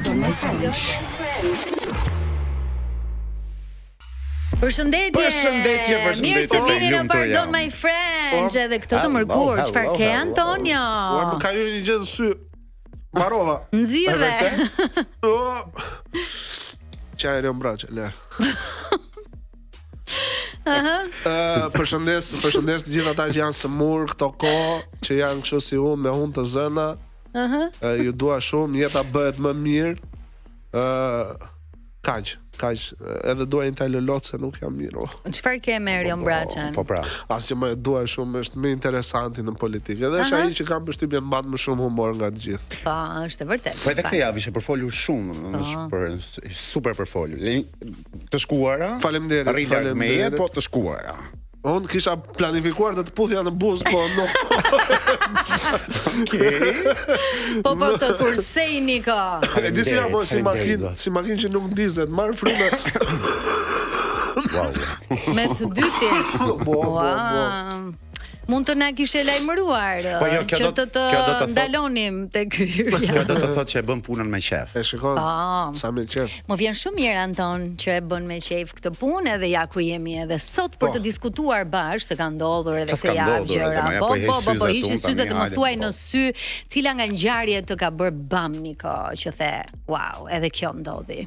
Pardon my French. Përshëndetje. Mirë se vini në Pardon my French. Edhe këtë të mërkur. Çfarë ke Antonio? Ua, më ka hyrë një gjë në sy. Mbarova. Nxirre. Çaj e mbraqe, le. Përshëndes të gjithë ata që janë sëmur këto kohë, që janë kështu si unë me hunë të zëna. Ju dua shumë, jeta bëhet më mirë. Kaq, edhe dua një talolot se nuk jam mirë. Çfarë ke me Erion Braçan? Po pra. Asgjë më e dua shumë, është më interesanti në politikë. Edhe është ai që kam përshtypjen mban më shumë humor nga të gjithë. Po, është e vërtetë. Po edhe këtë javë ishte përfolur shumë, super përfolur. Të shkuara. Faleminderit. Rrilar meje, po të shkuara. Unë kisha planifikuar të puthja në buzë, po nuk. Po të kursejni ka. E di si jam si makinë që nuk ndizet, marr frymë. Me të dytin. Mund të na kishe lajmëruar që të ndalonim tek hyrja. Kjo do të thotë që e bën punën me qef. E shikon, sa me qef. Më vjen shumë mirë Anton që e bën me qef këtë punë edhe ja ku jemi edhe sot për të diskutuar bashkë se ka ndodhur edhe se javë gjëra. Po, ishin syze të më thuaj në sy cila nga ngjarjet të ka bërë bam Niko që the, wow, edhe kjo ndodhi.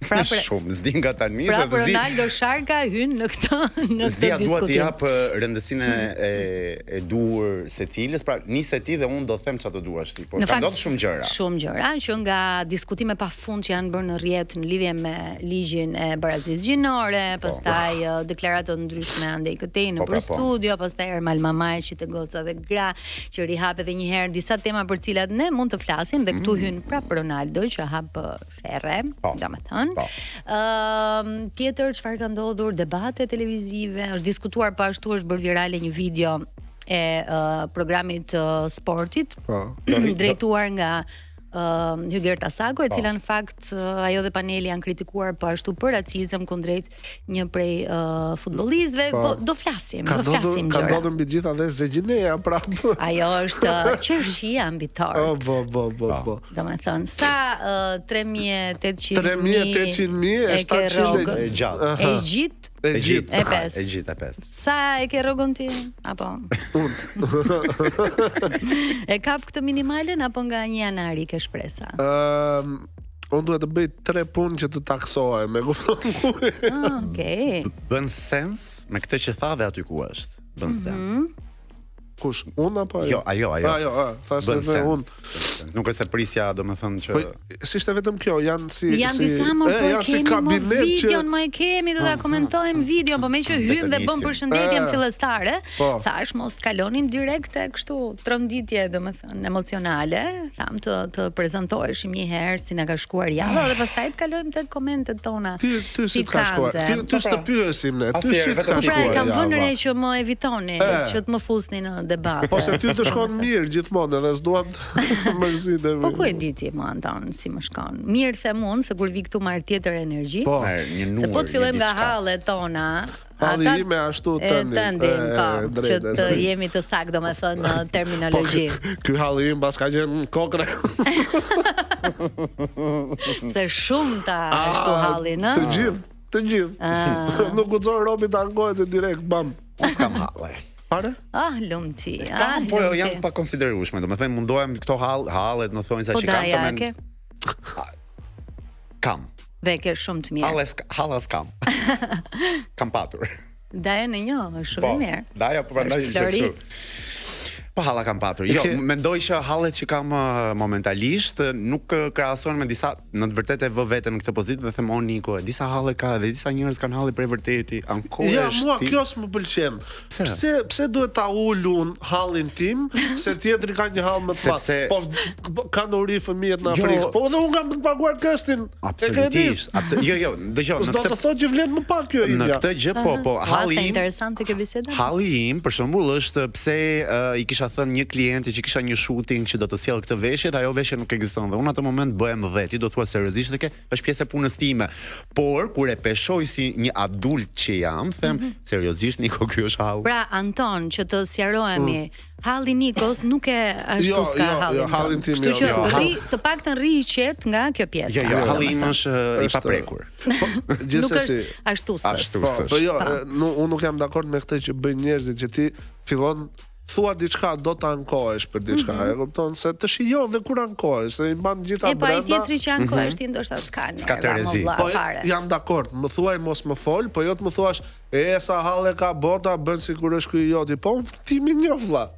Shumë, s'di nga tani se s'di. Ronaldo Sharka hyn në këtë diskutim. Dua të jap rëndësinë e duhur secilës, pra nisi ti dhe unë do të them çfarë të duash ti, por ka ndodhur shumë gjëra. Shumë gjëra që nga diskutime pafund që janë bërë në rrjet në lidhje me ligjin e barazisë gjinore, pastaj deklarata të ndryshme andej këtej në studio, pastaj Ermal Mamajshi te goca dhe gra, që rihap edhe një herë disa tema për cilat ne mund të flasim dhe këtu hyn prapë Ronaldo që hap sherrë, domethënë. Tjetër çfarë ka ndodhur, debate televizive, është diskutuar po ashtu është bërë virale një video e programit sportit drejtuar nga Hygerta Sako, e cila në fakt ajo dhe paneli janë kritikuar po ashtu për racizëm kundrejt një prej futbollistëve, po do flasim. Ka ndodhur mbi gjitha dhe Zegjineja prapë. Ajo është qershia mbi tort. Po. Domethënë sa 3.800.000 e 700 e gjatë. E gjit. Sa e ke rrogun ti? Apo? E kap këtë minimalen apo nga 1 janari ke shpresa? Unë duhet të bëj 3 punë që të taksohem. Okej. Bën sens me këtë që tha dhe aty ku është. Bën sens. Kush, unë apo ajo? Jo, ajo. Thashë se unë. Nuk është se prisja, domethënë që si ishte vetëm kjo, janë disa më kemi videon, më e kemi do ta komentojmë videon, po me që hym dhe bëm përshëndetjen fillestare, thash mos kalonin direkt tek kështu tronditje, domethënë emocionale, tham të prezantoheshim një herë si na ka shkuar java dhe pastaj të kalojmë tek komentet tona. Ty si ka shkuar? Ty s'të pyesim ne. Ty si ka shkuar? Po kam vënë re që më evitoni, që të më fusni në debat. Po se ty të shkon mirë gjithmonë edhe s'duam të mërzitë. Po ku e di ti më Anton si më shkon? Mirë them unë se kur vi këtu marr tjetër energji. Po, një numër. Se po të fillojmë nga hallet tona. Halli ime ashtu tëndin. Po, që të jemi të saktë domethënë në terminologji. Ky halli im pas ka qenë kokre. Se shumë ta ashtu halli, në? Të gjithë. Nuk guxon robi ta angohet direkt bam. S'kam halle. Pare? Lumti. Po janë pa konsiderueshme, domethënë mundohem këto hallet në thonjza që kam të kam. Dhe ke shumë të mirë. Hallas kam. Kam patur. Daja në një, është shumë mirë. Daja po prandaj ishte kështu. Po halla kam patur. Jo, mendoj që hallet që kam momentalisht nuk krahasohen me disa, në të vërtetë e vë veten në këtë pozitë dhe them Niko, disa halle ka dhe disa njerëz kanë halle për vërteti. Ja, mua kjo s'më pëlqen. Pse duhet ta ulun hallin tim se tjetri ka një hall më të madh? Po kanë uri fëmijët në Afrikë. Po dhe unë kam të paguar këstin. Absolutisht. Jo, dëgjoj, në këtë. Do të thotë që vlen më pak kjo ide. Në këtë gjë po halli. Sa interesante kjo biseda. Halli im për shembull është pse i kisha ka thënë një klienti që kisha një shooting që do të sjell këtë veshje, dhe ajo veshje nuk ekziston. Dhe unë atë moment bëhem 10, ti do thua seriozisht dhe është pjesë e punës time. Por kur e peshoj si një adult që jam, them seriozisht Niko, ky është hall. Pra Anton, që të sqarohemi, halli Nikos nuk e ashtu ska hallin. Kështu që të paktën rri i qet nga kjo pjesë. Jo, halli im është i paprekur. Nuk është ashtusës. Po jo, unë nuk jam dakord me këtë që bëjnë njerëzit, që ti fillon thua diçka, do ta ankohesh për diçka, e kupton se të shijon dhe kur ankohesh, se i mban gjitha brenda. Po ai tjetri që ankohesh ti ndoshta s'ka të rezi. Po jam dakord, më thuaj mos më fol, po jo të më thuash sa halle ka bota, bën sikur është ky joti. Po ti më njoh vlla.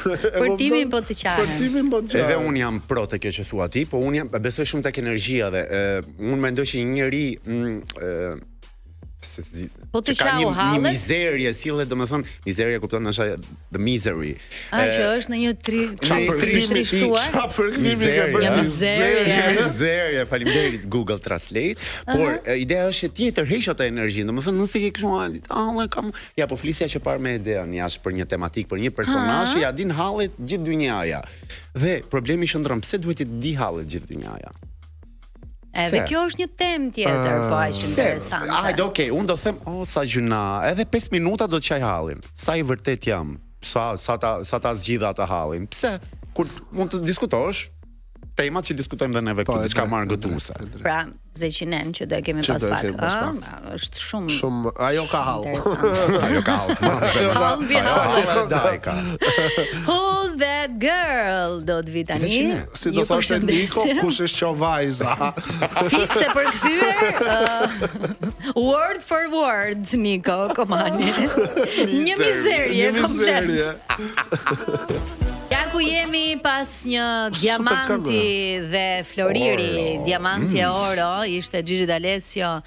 Për timin po të qartë. Për timin po të qartë. Edhe un jam pro te kjo që thua ti, po un jam besoj shumë tek energjia dhe un mendoj që një njeri po të qau hallet. Një mizerje, sillet, domethënë, mizerja kupton është the misery. Që është në një trishtuar. Mizerje, faleminderit Google Translate. Por ideja është tjetër, heq atë energjinë. Domethënë, nëse ke kështu, kam ja po flisja që parë me ideën jashtë për një tematik, për një personazh që ja din hallet gjithë dynjaja. Dhe problemi qëndron, pse duhet të di hallet gjithë dynjaja? Edhe kjo është një temë tjetër, po aq interesante. Hajde, okay, unë do them, sa gjuna, edhe 5 minuta do të qaj hallin. Sa i vërtet jam, sa ta zgjidha atë hallin. Pse? Kur mund të diskutosh temat që diskutojmë dhe neve këtu, diçka marrë gëtuese. Pra, zeqinen që do e kemi pas pak. Është shumë ajo ka hall. Ajo ka hall. Hall bi hall. Dajka. Who's that girl? Do të vi tani. Si do thoshte Niko, kush është kjo vajza? Fikse përkthyer. Word for word, Niko, komani. Një mizerje komplet. Ja ku jemi pas një diamanti dhe floriri, diamanti e oro, ishte Gigi D'Alessio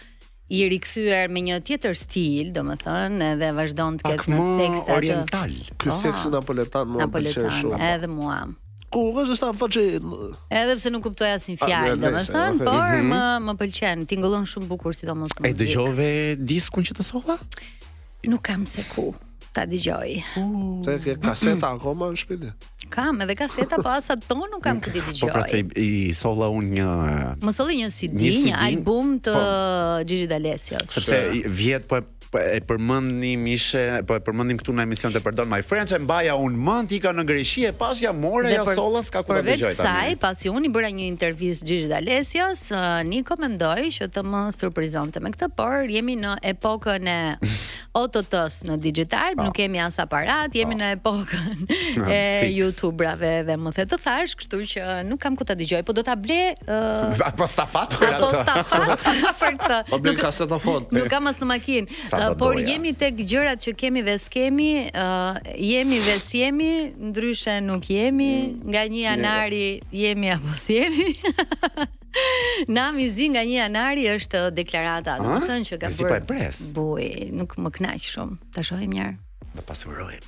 i rikthyer me një tjetër stil, domethënë, edhe vazhdon të ketë një tekst oriental. Ky tekst napoletan mua pëlqen shumë. Edhe mua. Ku është sta façi? Edhe pse nuk kuptoj asnjë fjalë, domethënë, por më pëlqen, tingëllon shumë bukur sidomos muzikë. E dëgjove diskun që të solla? Nuk kam se ku ta dëgjoj. Te ke kaseta akoma në shtëpi? Kam edhe kaseta, po as ato nuk kam këtë dëgjoj. Po pra se i solla unë një... Më solli një CD, një album të Gigi D'Alessios. Sepse vjet e përmendim po e përmendim këtu në emision të përdor My Friends, e mbaja unë mend, ika në Greqi e pas ja more ja solla s'ka ku ta dëgjoj tani. Përveç kësaj, pasi unë i bëra një intervistë Gigi D'Alessios, Niko mendoi që të më surprizonte me këtë, por jemi në epokën e OTT-s në digital, nuk kemi as aparat, jemi në epokën e YouTuberave dhe më the të thash, kështu që nuk kam ku ta dëgjoj, po do ta ble apostafat për këtë. Po blen kasetofon. Nuk kam as në makinë. Por jemi tek gjërat që kemi dhe s'kemi, jemi dhe s'jemi, ndryshe nuk jemi, nga 1 janari jemi apo s'jemi. Nami zi nga 1 janari është deklarata, do të thënë që ka bërë. Buj, nuk më kënaq shumë. Ta shohim një herë. Do pasurohemi.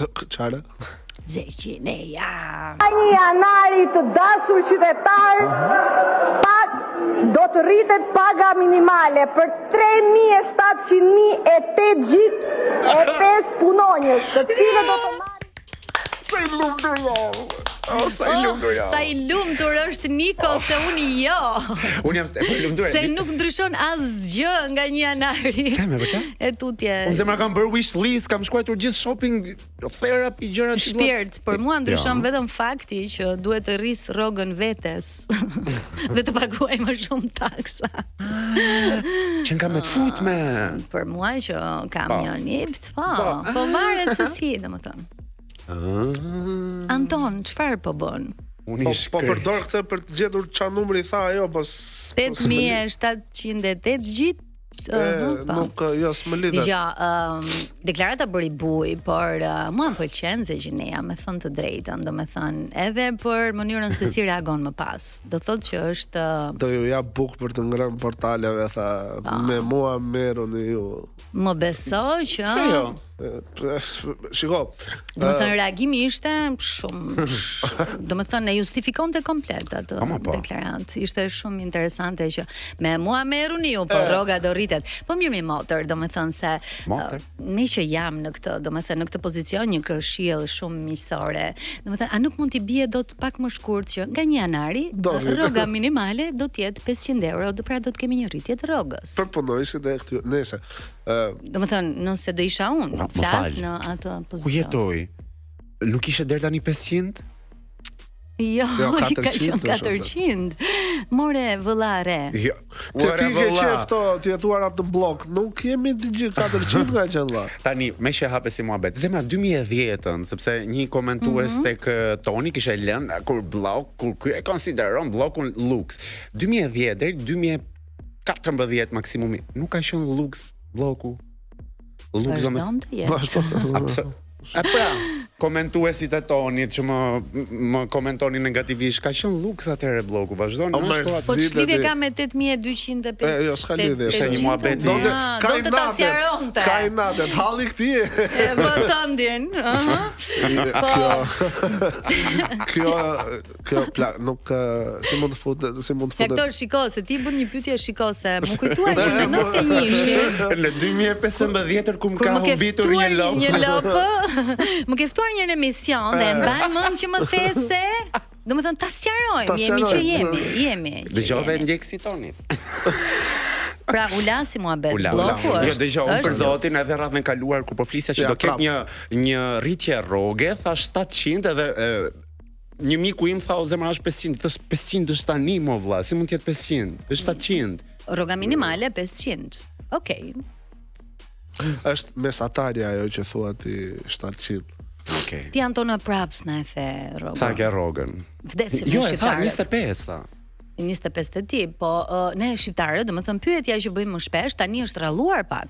Çfarë? Zeqineja. 1 janari të dashur qytetar, do të rritet paga minimale për 3.708 punonjës, të cilët do të marrin. Sa i lumtur është Niko, se unë jo. Unë jam e lumtur. Se nuk ndryshon asgjë nga 1 janari. Sa më vërtet? E tutje. Unë zemra kam bërë wish list, kam shkruar gjithë shopping, therapy, gjëra që shpirt, por mua ndryshon vetëm fakti që duhet të rris rrogën vetes dhe të paguaj më shumë taksa. Që kam me të fut me. Për mua që kam një nipt, po varet se si, domethënë. Anton, çfarë po bën? Po përdor këtë për të gjetur çfarë numri tha ajo, po 8708 gjithë. Nuk jo s'më lidhet. Deklarata bëri buj, por mua më pëlqen Zeqineja, me thënë të drejtën, domethënë, edhe për mënyrën se si reagon më pas. Do thotë që është do ju jap bukë për të ngrënë portaleve, tha, me mua merruni ju. Më beso që Se jo. Shiko. Do të thënë reagimi ishte shumë do të thënë e justifikonte komplet atë deklaratë. Ishte shumë interesante që me mua merruni ju, po rroga do rritet. Po mirë mi motor, do të thënë se ne që jam në këtë, do të thënë në këtë pozicion një këshill shumë miqësore. Do të thënë a nuk mund t'i bie dot pak më shkurt që nga 1 janari rroga minimale do të jetë 500 euro, do pra do të kemi një rritje të rrogës. Përpunojësit e këtyre, nëse do të thënë nëse do isha unë flas në atë pozicion. Ku jetoj? Nuk ishe deri tani 500? Jo, ka qenë 400. More vëllare. Jo. Ti ke qef to, ti jetuarat në blok, nuk jemi të gjithë 400 nga qenë vëlla. Tani, me që hape si muhabet. Zemra 2010-ën, sepse një komentues tek Toni kishe lënë kur ky e konsideron bllokun luks. 2010 deri 2014 maksimumi. Nuk ka qenë luks bloku. Luks Vazhdon. E pra, komentuesit e Tonit që më komentonin negativisht, ka qenë luks atëre bloku, vazhdon. Po ç'lidhje ka me 8250? Jo, s'ka lidhje. Ishte një muhabet. Do të ta sqaronte. Ka natë, halli këti. Po tëndin. Kjo nuk si mund të futet. Sektor shiko, se ti bën një pyetje shikose. Më kujtuar që në 91-shin në 2015 kur më ka humbitur një lop. Më ke ftuar një emision dhe mbaj mend që më the se do të thënë ta sqarojmë, jemi që jemi. Dëgjove ndjekësi Tonit. Pra ulasi muhabet bloku është. Jo, dëgjoj për zotin edhe radhën kaluar kur po flisja që do ket një rritje rroge, tha 700 edhe një miku im tha o zemra është 500, thos 500 është tani mo vlla, si mund të jetë 500? Është 700. Rroga minimale 500. Okej. Është mesatarja ajo që thua ti 700. Okej. Ti Antonë praps na e the rrogën. Sa ke rrogën? Vdesim jo, me shqiptarët. 25 tha. 25 të ti, po ne shqiptarët, do të thënë pyetja që bëjmë më shpesh, tani është rralluar pak.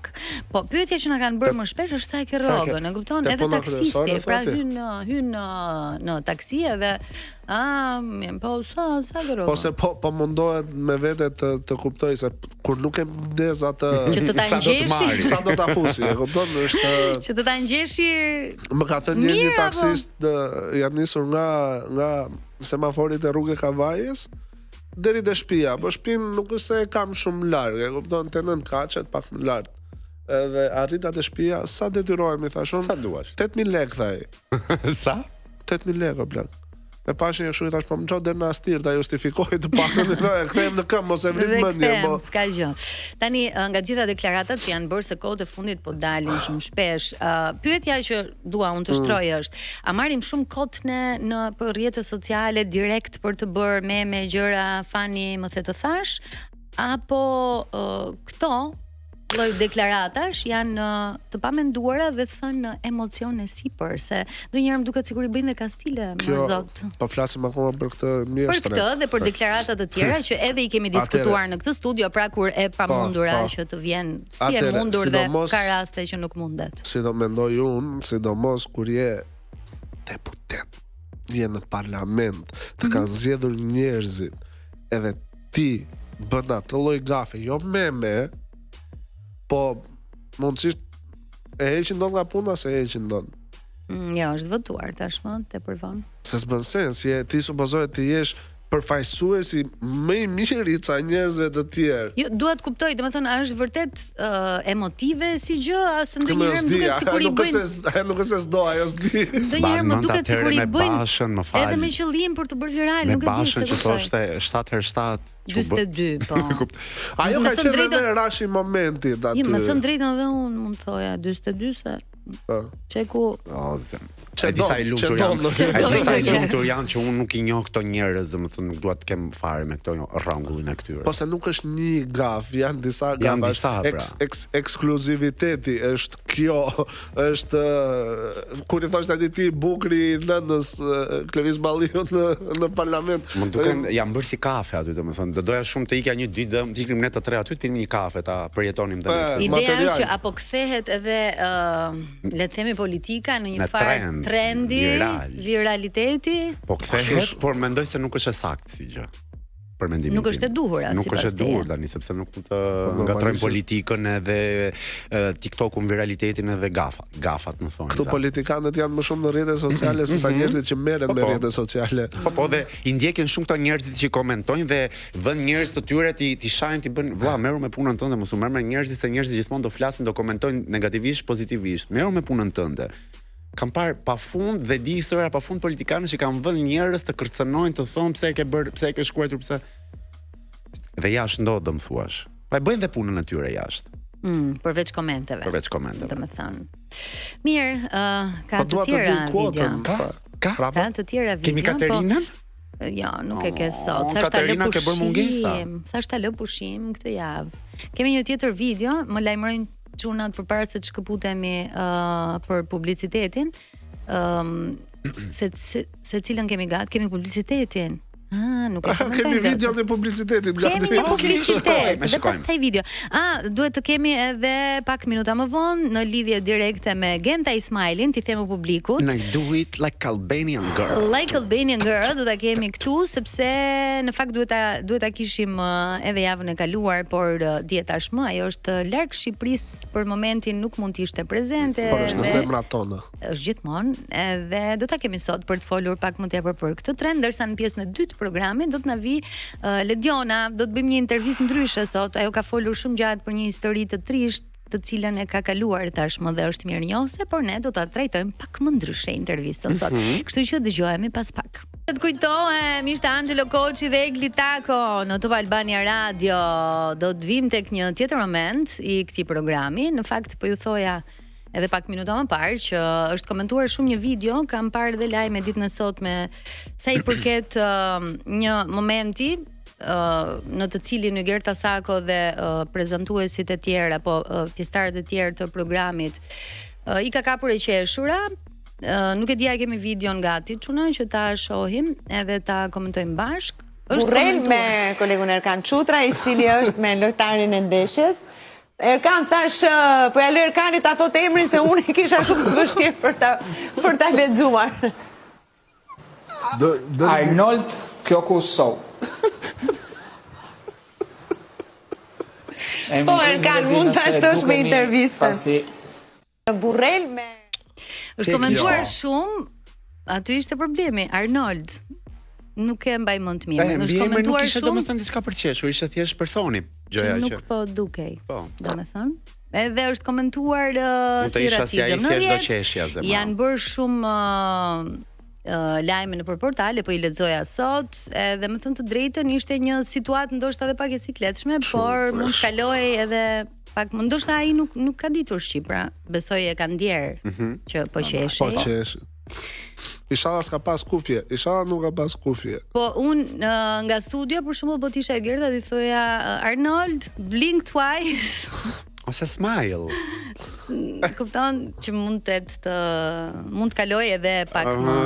Po pyetja që na kanë bërë më shpesh është sa e ke rrogën, e kupton? Edhe taksisti, pra hyn në taksi edhe po sa ke rrogën. Po se po mundohet me vete të kuptoj se kur nuk e mdes atë që të ta ngjeshi, sa do ta fusi, e kupton? Është që të ta ngjeshi. Më ka thënë një taksist jam nisur nga semaforit e rrugës Kavajës deri te shtëpia, po shtëpinë nuk është se e kam shumë larg, e kupton, te nën kaçet pak më lart. Edhe arrita te shtëpia, sa detyrohemi thashun? Sa duash? 8000 lekë thaj. Sa? 8000 lekë plak. E pashë një kështu i thash po më çon deri në Astir ta justifikoj të pakën, e kthehem në këmbë mos e vrit mendjen, po. S'ka gjë. Tani nga gjitha deklaratat që janë bërë se kohët e fundit po dalin shumë shpesh, pyetja që dua unë të shtroj është, a marrim shumë kot në për rrjetet sociale direkt për të bërë meme gjëra fani më the të thash, apo këto lloj deklaratash janë të pamenduara dhe thënë emocione sipër, se ndonjëherë më duket sikur i bëjnë dhe kastile më zot. Po flasim akoma për këtë mjeshtre. Për këtë dhe për deklarata të tjera që edhe i kemi diskutuar në këtë studio, pra kur e pamundura që të vjen si e mundur dhe ka raste që nuk mundet. Si do mendoj unë, sidomos kur je deputet, je në parlament, të kanë zgjedhur njerëzit, edhe ti bën atë lloj gafe, jo meme, po mundësisht e heqin don nga puna se heqin don. Jo, është votuar tashmë tepër vonë. Se s'bën sens, ti supozohet të jesh përfaqësuesi më i mirë i ca njerëzve të tjerë. Jo, dua të kuptoj, domethënë a është vërtet emotive si gjë, ase ndonjëherë më duket sikur i bëjnë. Nuk është se s'do, ajo s'di. Ndonjëherë më duket sikur i bëjnë. Edhe me qëllim për të bërë viral, nuk e di se. Me bashën që thoshte 7x7 42, po. Ajo ka qenë edhe rashi momentit aty. Jo, më thën drejtën edhe unë mund të thoja 42 se çeku disa i lumtur janë që unë nuk i njoh këto njerëz, domethënë nuk dua të kem fare me këto rrangullin e këtyre. Po se nuk është një gaf, janë disa gafa. Ekskluziviteti është kjo, është kur i thosh tani ti bukri i nënës Klevis Balliu në parlament. Më duken janë bërë si kafe aty, domethënë do doja shumë të ikja një ditë, të ikrim ne të tre aty të pinim një kafe, ta përjetonim dhe ne. Ideja është që apo kthehet edhe le të themi politika në një farë trendi, viraliteti. Po kthehet, por mendoj se nuk është e saktë si gjë. për mendimin tim. Nuk është e duhur as Nuk është e duhur tani sepse nuk mund të ngatrojmë politikën edhe TikTokun, viralitetin edhe gafat më thonë. Këtu politikanët janë më shumë në rrjetet sociale se sa njerëzit që merren me rrjetet sociale. Po dhe i ndjekin shumë këto njerëzit që komentojnë dhe vën njerëz të tyre ti shajnë ti bën vlla merru me punën tënde, mos u merr me njerëzit se njerëzit gjithmonë do flasin, do komentojnë negativisht, pozitivisht. Merru me punën tënde. Kam parë pafund dhe di historia pafund politikanë që kanë vënë njerëz të kërcënojnë, të thonë pse e ke bër, pse e ke shkruar, pse. Dhe jashtë ndodh, do më thuash. Pa e bëjnë dhe punën e tyre jashtë. Përveç komenteve. Domethënë. Mirë, ka të tjera video. Ka të tjera video. Kemi Katerinën? Jo, nuk e ke sot. Thash ta lë pushim. Thash ta lë pushim këtë javë. Kemi një tjetër video, më lajmërojnë çunat përpara se të shkëputemi për publicitetin. Se cilën kemi gat, kemi publicitetin. Nuk e komentojmë. Kemi video të publicitetit gati. Kemi një publicitet dhe pastaj video. Duhet të kemi edhe pak minuta më vonë në lidhje direkte me Genta Ismailin, ti themi publikut. I do it like Albanian girl. Like Albanian girl, do ta kemi këtu sepse në fakt duhet ta kishim edhe javën e kaluar, por dihet tashmë ajo është larg Shqipërisë për momentin, nuk mund të ishte prezente. Por është në zemrat tona. Është gjithmonë, edhe do ta kemi sot për të folur pak më tepër për këtë trend, ndërsa në pjesën e dytë programin do të na vi Lediona, do të bëjmë një intervistë ndryshe sot. Ajo ka folur shumë gjatë për një histori të trisht, të cilën e ka kaluar tashmë dhe është mirënjohëse, por ne do ta trajtojmë pak më ndryshe intervistën sot. Kështu që dëgjohemi pas pak. Të kujtohem, ishte Angelo Koçi dhe Egli Tako në Top Albania Radio. Do të vim tek një tjetër moment i këtij programi. Në fakt po ju thoja edhe pak minuta më parë që është komentuar shumë një video, kam parë dhe lajme ditën e sotme sa i përket një momenti në të cilin Gerta Sako dhe prezantuesit e tjerë apo pjesëtarët e tjerë të programit i ka kapur e qeshura. Nuk e dia, kemi videon gati çuna që ta shohim edhe ta komentojmë bashk. Burrel me kolegun Erkan Çutra, i cili është me lojtarin e ndeshjes. Erkan thash, po ja lë Erkanit ta thotë emrin se unë i kisha shumë të vështirë për ta lexuar. Arnold Kjokusov. Po Erkan, mund ta shtosh me intervistën. Burrel me është komentuar shumë, aty ishte problemi, Arnold. Nuk e mbaj mend mirë. Është komentuar shumë. Nuk ishte diçka për qeshur, ishte thjesht personi. Gjëja që nuk po dukej. Po. Domethënë, edhe është komentuar si racizëm në rrjet. Janë bërë shumë lajme në portale, po i lexoja sot, edhe më thënë të drejtën ishte një situatë ndoshta edhe pak e sikletshme, por mund të kaloj edhe pak, ndoshta ai nuk ka ditur shqip, pra besoj e ka ndjer që po qeshi. Po qeshi. Inshallah s'ka pas kufje. Inshallah nuk ka pas kufje. Po unë nga studio për shembull po t'isha e Gerta i thoja Arnold, blink twice. Ose smile. Kupton që mund të kaloj edhe pak më.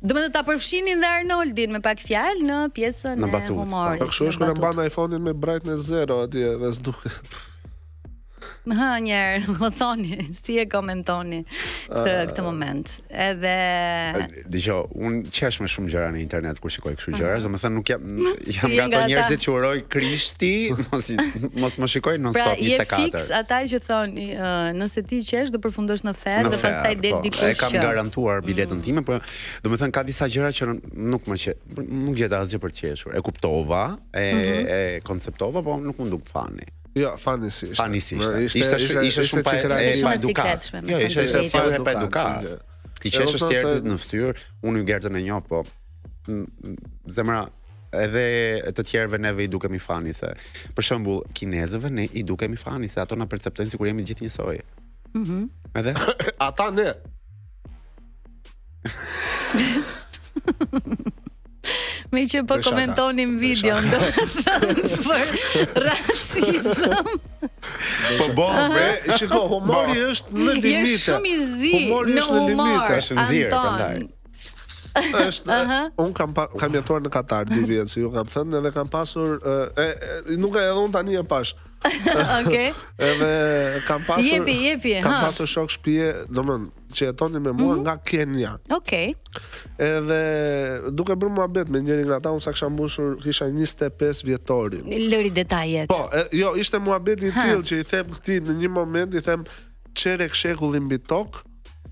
Do të ta përfshinin dhe Arnoldin me pak fjalë në pjesën e humorit. Po kështu është kur e mban iPhone-in me brightness 0 atje dhe s'duket. Njerë, më thoni, si e komentoni këtë moment. Edhe dëgjoj, unë qesh me shumë gjëra në internet kur shikoj kështu gjëra, domethënë nuk jam nga ato njerëzit që uroj Krishti, mos më shikoj non stop 24. Pra je fix ata që thonë, nëse ti qesh do përfundosh në ferr dhe pastaj del dikush. E kam garantuar biletën time, por domethënë ka disa gjëra që nuk gjeta asgjë për të qeshur. E kuptova, e konceptova, po nuk më duk fani. Jo, fanisi ishte. Ishte shumë pa edukat. Jo, ishte pa edukat. Ti qeshësh tjerët në fytyrë, unë i Gertën e njoh, po zemra edhe të tjerëve neve i dukemi fani se për shembull kinezëve ne i dukemi fani se ato na perceptojnë sikur jemi gjithë njësoj. Edhe ata ne. Me që po komentonim videon do për racizëm. Po shiko, humori është në limite. Je shumë i zi në humor, Anton. Unë kam jetuar në Katar 2 vjet, si ju kam thënë, edhe kam pasur nuk e edhe unë tani e pash. Okej. Edhe kam pasur jepi. Kam pasur shok shtëpie, domethënë që jetonin me mua nga Kenya. Okej. Edhe duke bërë muhabet me njërin nga ata, unë sa kisha 25 vjetorin. Lëri detajet. Po, jo, ishte muhabet i tillë që i them këtij në një moment i them çerek shekullin mbi tokë,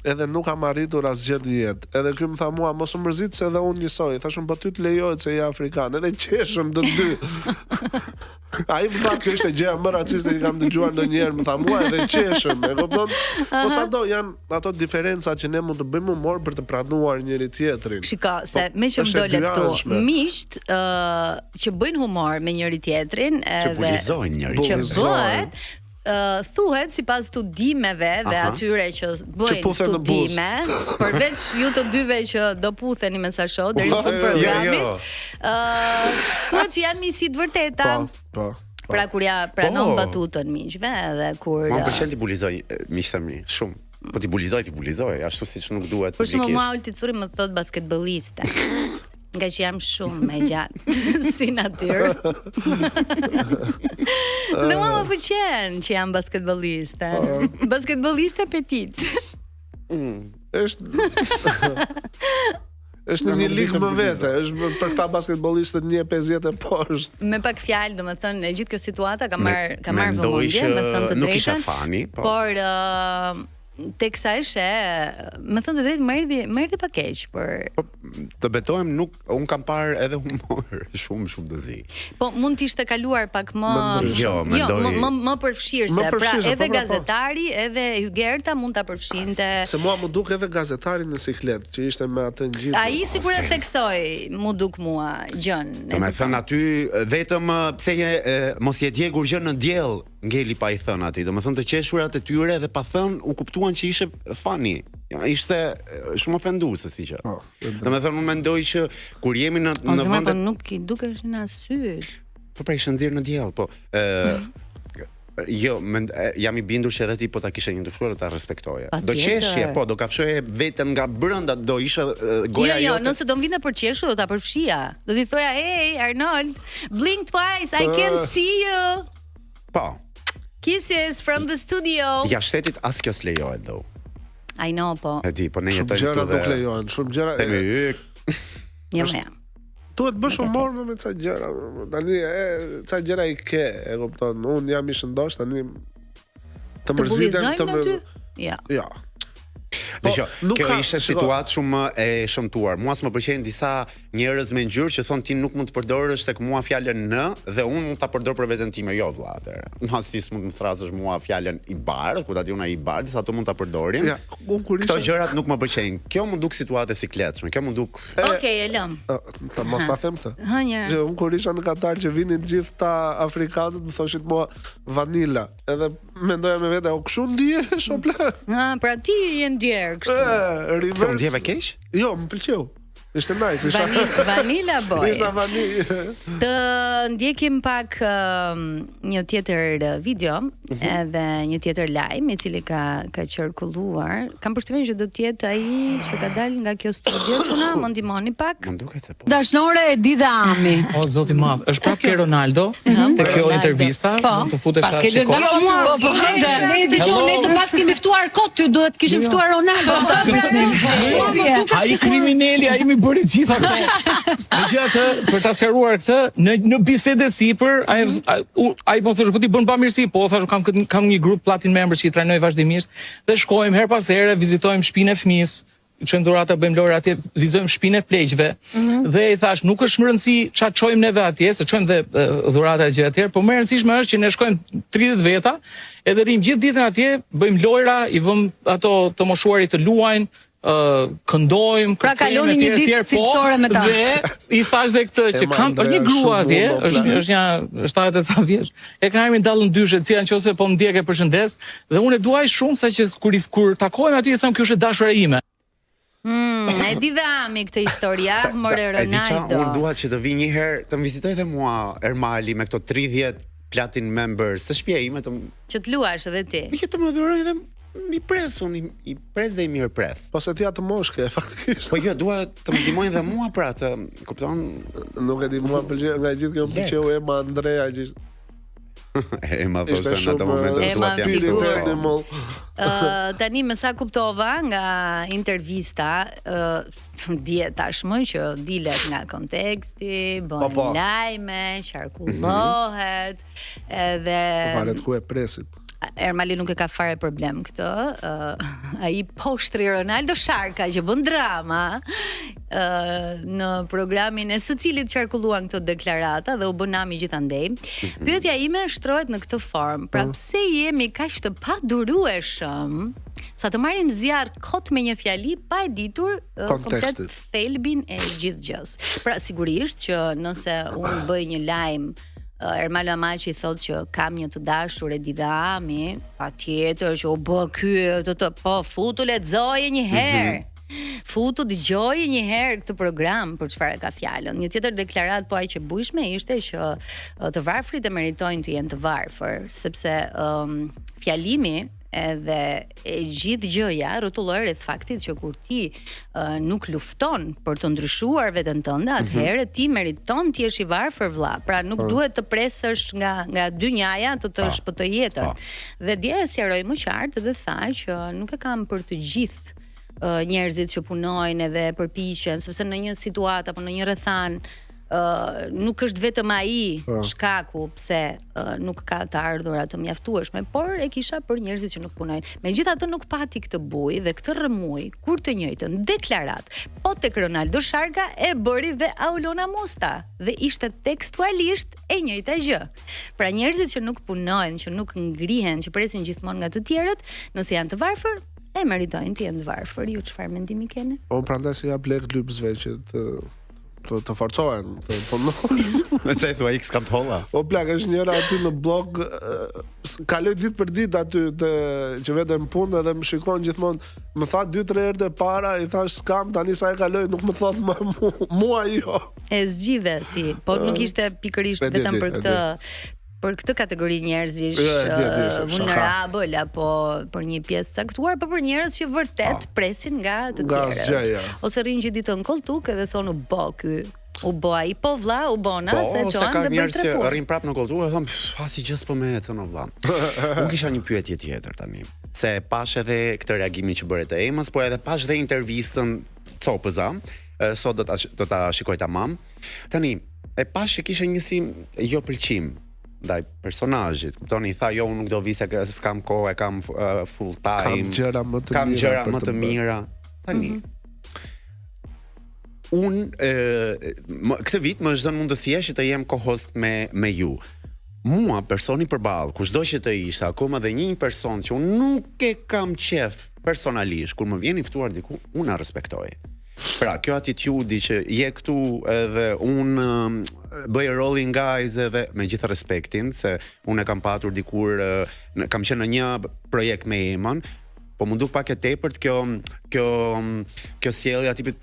edhe nuk kam arritur asgjë në jetë. Edhe ky më tha mua, mos u mërzit se edhe unë njësoj. Thashun, po ty të lejohet se je afrikan. Edhe qeshëm të dy. Ai më tha, kjo ishte gjëja më raciste që kam dëgjuar ndonjëherë, më tha mua edhe qeshëm. E kupton? Po sado janë ato diferencat që ne mund të bëjmë humor për të pranuar njëri tjetrin. Shiko, se me që më dole këtu, miqt që bëjnë humor me njëri tjetrin, që bulizojnë njëri që bëhet, thuhet sipas studimeve dhe atyre që bëjnë studime, përveç ju të dyve që do putheni me sa show deri në fund programit, thuhet që janë miqësi të vërteta. Po. Pra kur ja pranon batutën miqve edhe kur më pëlqen ti bulizoj miqtë mi, shumë. Po ti bulizoj, ashtu siç nuk duhet. Për shembull, mua Ulti Curri më thot basketbolliste. Nga që jam shumë me gjatë si natyrë. Dhe mua më pëlqen që jam basketbolliste. Basketbolliste petit. Është në një ligë më vete, është për këta basketbollistët 1.50 e poshtë. Me pak fjalë, domethënë, gjithë kjo situata ka marrë vëmendje, me thënë të drejtën. Nuk isha fani, por teksa ishe, me thënë të drejtë, më erdhi pa keq, por të betohem un kam parë edhe humor shumë dëzi. Po mund të ishte kaluar pak më më përfshirëse, pra edhe gazetari, edhe Hygerta mund ta përfshinte. Se mua më duk edhe gazetari në siklet, që ishte me atë ngjitje. Ai sigurisht e theksoi, mu duk mua gjën. Do të thënë aty vetëm pse mos je djegur gjë në diell, ngeli pa i thënë atij. Do të thënë të qeshurat e tyre dhe pa thënë u kuptuan që ishte funny. Ishte shumë ofenduese si gjë. Do të thënë unë mendoj që kur jemi në vende nuk i dukesh në syt. Po pra ishte nxjerr në diell, po. Jo, jam i bindur që edhe ti po ta kishe një ndërfruar ta respektoje. Do qeshje, po, do kafshoje veten nga brenda, do isha goja jote. Jo, nëse do vinte për qeshu do ta përfshija. Do t'i thoja, "Hey Arnold, blink twice, I can see you." Po. Kisses from the studio. Ja shtetit as kjo s'lejohet though. I know, po. E di, po ne jetojmë këtu dhe nuk lejohen, shumë gjëra. Jo më. Duhet bësh humor me ca gjëra. Tani ca gjëra i ke, e kupton. Unë jam i shëndosh tani të mërzitem të Ja. Dgjoj, kjo ishte situatë shumë e shëmtuar. Mua s'më pëlqejnë disa njerëz me ngjyrë që thon ti nuk mund të përdorësh tek mua fjalën në dhe unë mund ta përdor për veten time. Jo vëlla, atëherë. Mos ti s'mund të thrazësh mua fjalën i bardh, ku ta di unë ai i bardh, sa ato mund ta përdorin. Ja, këto gjërat nuk më pëlqejnë. Kjo më duk situatë e sikletshme. Kjo më duk. Okej, e lëm. Mos ta them këtë. Hënjer. Unë kur isha në Katar që vinin të gjithë ta afrikanët më thoshin mua vanila. Edhe mendoja me vete, o kshu ndihesh o plan. Pra ti je ndjer kështu. Reverse. Sa ndjeve keq? Jo, më pëlqeu. Ishte nice, Vanilla boy. Ishte vanilla. Të ndjekim pak një tjetër video edhe një tjetër lajm i cili ka qarkulluar. Kam përshtypjen që do të jetë ai që ka dalë nga kjo studio, çuna, më ndihmoni pak. Më duket se po. Dashnore e Dida Ami. O zoti i madh, është prapë Ronaldo te kjo intervista, do të futesh tash shikoj. Ne dëgjoj ne të pas kemi ftuar kot, ty duhet të kishim ftuar Ronaldo. Ai kriminali, ai mi bëri gjithë ato. Megjithatë, për ta sqaruar këtë, në bisedë sipër, ai më thoshte po ti bën bamirësi, po thash kam një grup platin members që i trajnoj vazhdimisht dhe shkojmë her pas here, vizitojmë shtëpinë e fëmis, çojmë dhurata, bëjmë lore atje, vizitojmë shtëpinë e pleqjve dhe i thash nuk është më rëndësi ç'a çojmë neve atje, se çojmë dhe dhurata gjë atje, por më e rëndësishme është që ne shkojmë 30 veta, edhe rrim gjithë ditën atje, bëjmë lojra, i vëmë ato të moshuarit të luajnë, këndojmë, pra kaloni një ditë cilësore me ta. Dhe i thash dhe këtë që është një grua atje, është një 70 ca vjeç. E ka emrin dallën dyshe, cila nëse po më ndjek e përshëndes, dhe unë e duaj shumë sa që kur takohemi atje i them kjo është dashura ime. E di dhe Ami këtë historia, more Ronaldo. Unë dua që të vi një herë të më vizitoj dhe mua Ermali me këto 30 platin members të shtëpia ime që të luash edhe ti. Që të më dhuroj dhe i pres, unë i pres dhe i mirë pres. Po se ti atë moshke, faktikisht. Po jo, dua të më ndihmojnë dhe mua pra të, kupton? Nuk e di, mua pëlqeu nga gjithë kjo pëlqeu Ema Andrea që Ema thoshte në atë moment Ema fitur. Tani më sa kuptova nga intervista, dihet tashmë që dilet nga konteksti, bën lajme, qarkullohet, edhe varet ku e presit. Ermali nuk e ka fare problem këtë. Ai poshtri Ronaldo Sharka që bën drama në programin e së cilit qarkulluan këto deklarata dhe u bën nami gjithandej. Pyetja ime shtrohet në këtë formë. Pra pse jemi kaq të padurueshëm sa të marrim zjarr kot me një fjali pa e ditur komplet thelbin e gjithë gjës. Pra sigurisht që nëse unë bëj një lajm Ermal Amaçi thotë që kam një të dashur e Didami, patjetër që u bë ky po futu lexoje një herë. Futu dëgjoje një herë këtë program për çfarë ka fjalën. Një tjetër deklaratë po aq e bujshme ishte që të varfrit e meritojnë të jenë të varfër, sepse fjalimi edhe e gjithë gjëja rrotullohet rreth faktit që kur ti nuk lufton për të ndryshuar veten tënde, atëherë ti meriton të jesh i varfër vëlla. Pra nuk duhet të presësh nga dynjaja të shpëtoj jetën. Dhe dje e sqaroi më qartë dhe tha që nuk e kam për të gjithë njerëzit që punojnë edhe përpiqen, sepse në një situatë apo në një rrethan nuk është vetëm ai shkaku pse nuk ka të ardhura të mjaftueshme, por e kisha për njerëzit që nuk punojnë. Megjithatë nuk pati këtë bujë dhe këtë rrëmuj kur të njëjtën deklarat po tek Ronaldo Sharka e bëri dhe Aulona Musta dhe ishte tekstualisht e njëjta gjë. Pra njerëzit që nuk punojnë, që nuk ngrihen, që presin gjithmonë nga të tjerët, nëse janë të varfër, e meritojnë të jenë të varfër. Ju çfarë mendimi keni? Prandaj si ja blek lypsve që të forcohen, të punojnë. Me çaj thua X kam të holla. O plak, është njëra aty në blog, kaloj ditë për ditë aty që vetëm punë dhe më shikon gjithmonë, më tha 2-3 herë të para, i thash skam, tani sa e kaloj nuk më thot më mua jo. E zgjidhe si, po nuk ishte pikërisht vetëm për këtë kategori njerëzish vulnerabël apo për një pjesë caktuar, por për njerëz që vërtet presin nga të tjerët. Ose rrin gjithë ditën kolltuk edhe thonë u bë ai po vlla, u bona se çon dhe bën trepu. Po, rrin prapë në kolltuk dhe thonë, "Asi gjës po më ecën o vlla." Unë kisha një pyetje tjetër tani. Se pash edhe këtë reagimin që bëre te Emës, por edhe pash dhe intervistën Copëza, sot do ta shikoj tamam. Tani, e pash që kisha një si jo pëlqim ndaj personazhit. Kuptoni, tha jo, unë nuk do vi se s'kam kohë, kam full time. Kam gjëra më të mira. Tani. Unë këtë vit më është dhënë mundësia që të jem co-host me ju. Mua personi përballë, kushdo që të ishte, akoma dhe një person që unë nuk e kam qef personalisht, kur më vjen i ftuar diku, unë a respektoj. Pra, kjo attitude që je këtu edhe unë bëj rolling guys edhe me gjithë respektin, se unë e kam patur dikur, kam qenë në një projekt me Emën, po më duk pak e tepërt kjo sjellja tipit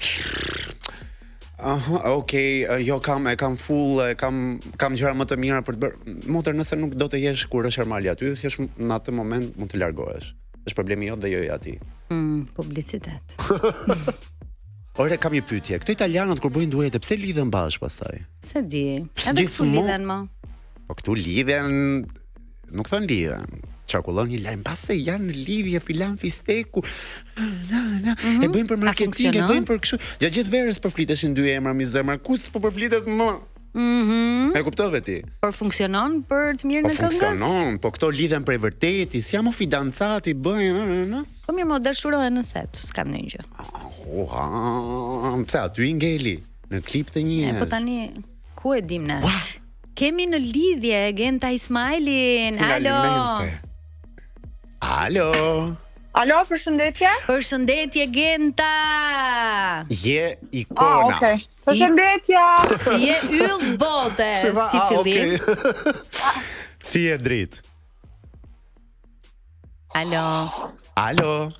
jo kam full, kam gjëra më të mira për të bërë. Motër, nëse nuk do të jesh kur është Ermali aty, thjesht në atë moment mund të largohesh. Është problemi jot dhe jo i atij. Publicitet. Ore, kam një pyetje. Këto italianët kur bëjnë duete, pse lidhen bashkë pastaj? Se di. Edhe këtu lidhen më. Po këtu lidhen, nuk thon lidhen. Qarkullon një lajm, pase janë në lidhje filan fisteku. E bëjnë për marketing, e bëjnë për kështu. Gjatë gjithë verës përfliteshin dy emra mi zemra. Kus po përflitet më? E kuptove ti? Por funksionon për të mirën e këngës? Po funksionon, po këto lidhen për e vërteti, siamo fidanzati, bëjnë, Po mirë, mo dashurohen në set, s'kam ndonjë gjë. Pse aty ngeli në klip të një. Po tani ku e dim ne? Kemi në lidhje Genta Ismailin. Alo, përshëndetje. Përshëndetje Genta. Je ikona. Okej. Përshëndetje. Je yll bote si fillim. Si e drejt. Alo. Alo.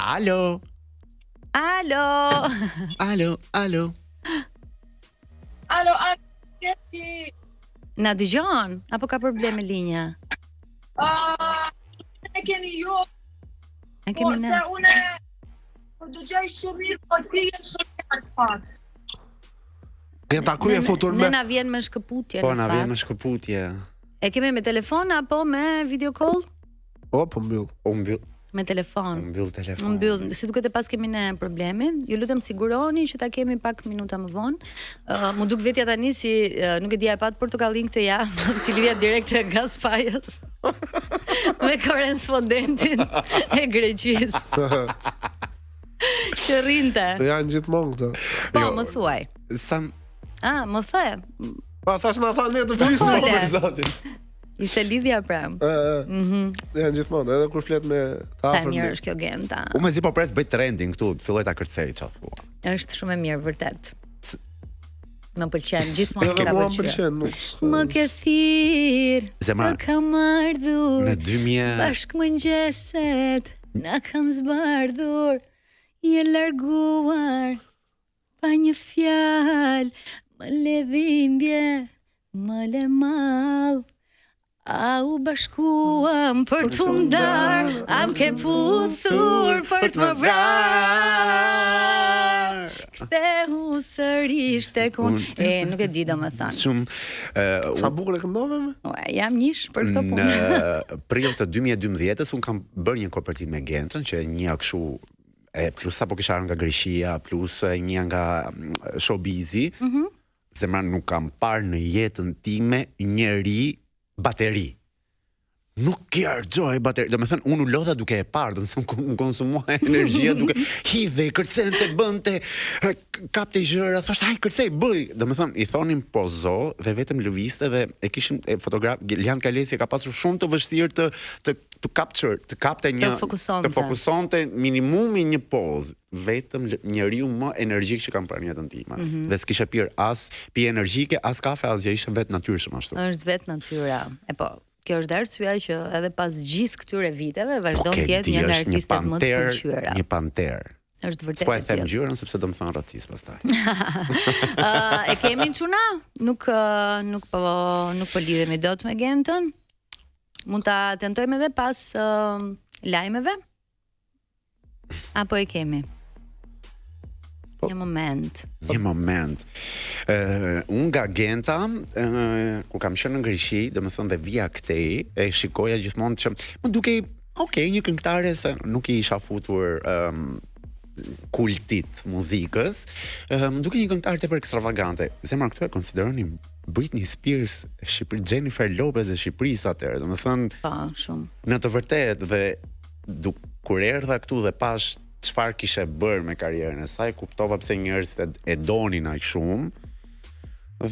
Alo. Alo. Alo, alo. Alo, Na dëgjon apo ka probleme linja? e keni ju, Ne kemi ne. une po dëgjoj shumë mirë, po ti je shumë pak. Genta ku e futur me? Ne na vjen me shkëputje. Po në na fakt. vjen me shkëputje. E kemi me telefon apo me video call? Po, po mbyll. Me telefon. Mbyll telefon. Mbyll, si duket e pas kemi ne problemin. Ju lutem siguroni që ta kemi pak minuta më vonë. Mu duk vetja tani si nuk e dia e pat portokallin këtë javë, si lidhja direkte e Gaspajës. Me korrespondentin e Greqisë. Që rrinte. Janë gjithmonë këto. Po, më thuaj. Sa Më the. Pa, thash na thanë ne të flisë fole. për zotin. Ishte lidhja pra. Janë gjithmonë, edhe kur flet me ta Sa afër. mirë është kjo Genta. U me zi po pres bëj trending këtu, filloj ta kërcej çfarë thua. Është shumë e mirë vërtet. Më pëlqen gjithmonë Edhe ka mua më pëlqyer. pëlqen, nuk. Më ke thirr, Zemra, të kam ardhur Në 2000 bashk mëngjeset, na kanë zbardhur, je larguar pa një fjalë, më le dhimbje, më le mau. A u bashkuam për të ndar, am ke puthur për të më vrar. Kthehu sërish tek unë. Nuk e di domethënë. shumë Sa bukur e këndove me? Jam njish për këtë punë. në prill të 2012-s un kam bërë një kooperativ me Gentën që një kështu plus sa po kisha nga Greqia, plus një nga showbizi. Zemra nuk kam parë në jetën time njeri bateri. Nuk i harxoj bateri. Do me thënë, unë u lodha duke e parë, do me thënë, më konsumua energjia duke hidhe, kërcente, bënte, kapte gjëra, thoshte, haj, kërcej, bëj. Do me thënë, i thonin pozo dhe vetëm lëviste dhe e kishim fotograf, Lian Kaleci ka pasur shumë të vështirë të kapte një fokusonte. të fokusonte minimumi një pozë, vetëm njeriu më energjik që kam pranë jetën time. Dhe s'kisha pirë as pi energjike, as kafe, as gjë, ishte vetë natyrshëm ashtu. Është vetë natyra. E po, kjo është arsyeja që edhe pas gjithë këtyre viteve vazhdon të jetë një nga artistët më të pëlqyera. Një panter. Është vërtet. S'po e them e tillë. ngjyrën sepse do më thonë racis pastaj. E kemi çuna? Nuk po lidhemi dot me Gentën. Mund ta tentojmë edhe pas lajmeve? Apo e kemi? Një moment. Një moment. Unë nga Genta, kur kam qenë në Greqi, domethënë dhe vija këtej, e shikoja gjithmonë që më dukej, okay, një këngëtare se nuk i isha futur kultit muzikës, më dukej një këngëtare tepër ekstravagante. Zemra, këtu e konsideronin Britney Spears e Shqipërisë, Jennifer Lopez e Shqipërisë atëherë, domethënë Po, shumë. në të vërtetë dhe kur erdha këtu dhe pash çfarë kishe bërë me karrierën e saj, kuptova pse njerëzit e donin aq shumë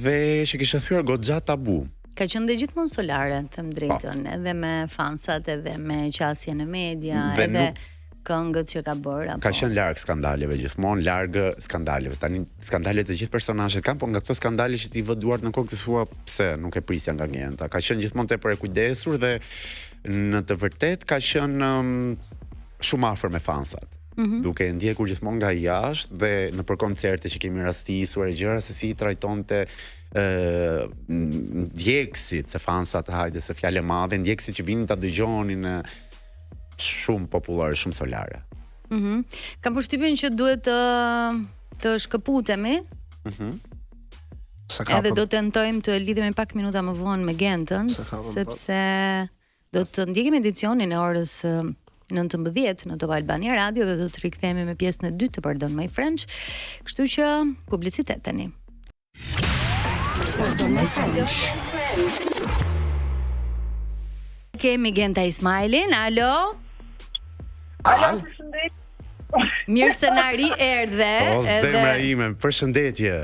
dhe që kishe thyer goxha tabu. Ka qenë dhe gjithmonë solare, them drejtën, edhe me fansat, edhe me qasjen e media, Dhe edhe nuk- këngët që ka bërë. Ka qenë larg skandaleve gjithmonë, larg skandaleve. Tani skandalet e gjithë personazhet kanë, por nga këto skandale që ti vë duart në kokë të thua pse nuk e prisja nga Genta. Ka qenë gjithmonë tepër e kujdesur dhe në të vërtetë ka qenë shumë afër me fansat. Duke e ndjekur gjithmonë nga jashtë dhe në për koncerte që kemi rastisur e gjëra se si i trajtonte ndjekësit, se fansat hajde se fjalë e madhe, ndjekësit që vinin ta dëgjonin shumë popullore, shumë solare. Kam përshtypjen që duhet të shkëputemi, Sa edhe kapën. do tentojmë të lidhemi pak minuta më vonë me Gentën, Sa kapën, sepse do të ndjekim edicionin e orës 19 në Top Albania Radio dhe do të rikthehemi me pjesën e dytë të Pardon My French. Kështu që publicitet tani. Kemi Genta Ismailin, alo? Mirë se na ri erdhe. O, zemra ime, përshëndetje.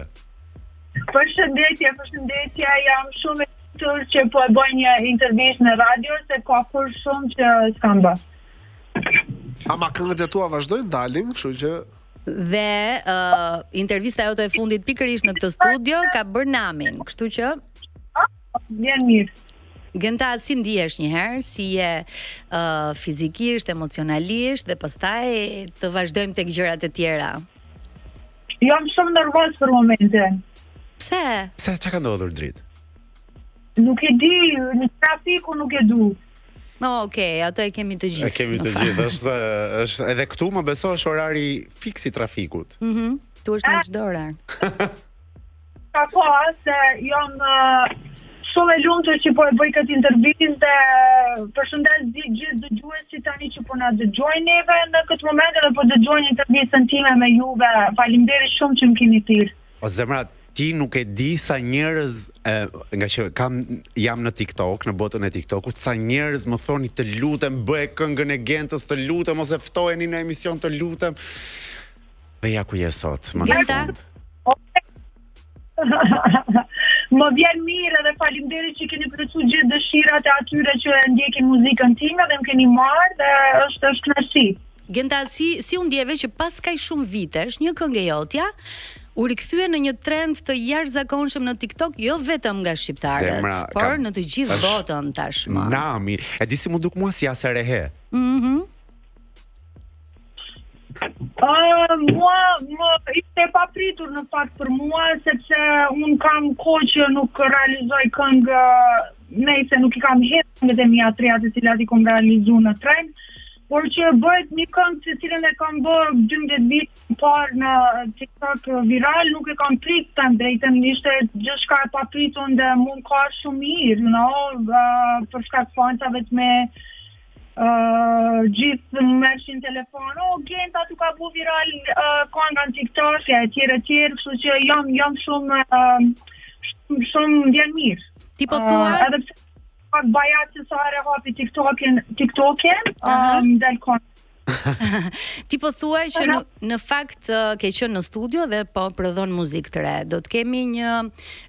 Përshëndetje, jam shumë e lumtur që po e bëj një intervistë në radio se ka kur shumë që s'kam bë. Ama këngët e tua vazhdojnë dalin, kështu që Dhe intervista jote e fundit pikërisht në këtë studio ka bërë namin, kështu që Vjen mirë. Genta, si ndihesh një herë, si je fizikisht, emocionalisht dhe pastaj të vazhdojmë tek gjërat e tjera. Jam shumë nervoz për momentin. Pse? Pse çka ka ndodhur dritë? Nuk e di, në trafiku nuk e du. Okej, ato e kemi të gjithë. E kemi të në fakt. gjithë, është edhe këtu më beso është orari fiksi i trafikut. Tu është në çdo orar. ka se jam shumë e lumtur që po e bëj këtë intervistë dhe përshëndes gjithë dëgjuesit tani që po na dëgjojnë neve në këtë moment dhe po dëgjojnë intervistën time me juve. Faleminderit shumë që më keni thirrë. O zemra, ti nuk e di sa njerëz nga që jam në TikTok, në botën e TikTokut, sa njerëz më thoni të lutem bëj këngën e Gentës, të lutem ose ftojeni në emision, të lutem. Dhe ja ku je sot, më në fund. Më vjen mirë dhe faleminderit që keni plotësuar gjithë dëshirat e atyre që ndjekin muzikën time dhe më keni marrë dhe është kënaqësi. Genta, si u ndjeve që pas kaq shumë vitesh, një këngë e jotja u rikthye në një trend të jashtëzakonshëm në TikTok, jo vetëm nga shqiptarët, por në të gjithë botën tashmë. Nami, e di si mu duk mua si asë rehe. Mua ishte e papritur në fakt për mua, sepse unë kam kohë që nuk realizoj këngë, nejse nuk I kam hetë këngët e mia treja të cilat I kam realizuar në trend, por që bëhet një këngë të cilën e kam bërë 12 vite parë në TikTok viral, nuk e kam prit të drejtën, ishte gjithçka e papritur dhe mund ka shumë mirë, për shkak fansave të me gjithë mërshin telefon, Genta tu ka bu viral kënga në TikTok e tjerë, kështu që jam shumë vjen mirë. Ti po thua? Edhe pse pak bajat se sa herë hapi TikTokin, del këngë. Ti po thua që në fakt ke qenë në studio dhe po prodhon muzikë të re. Do të kemi një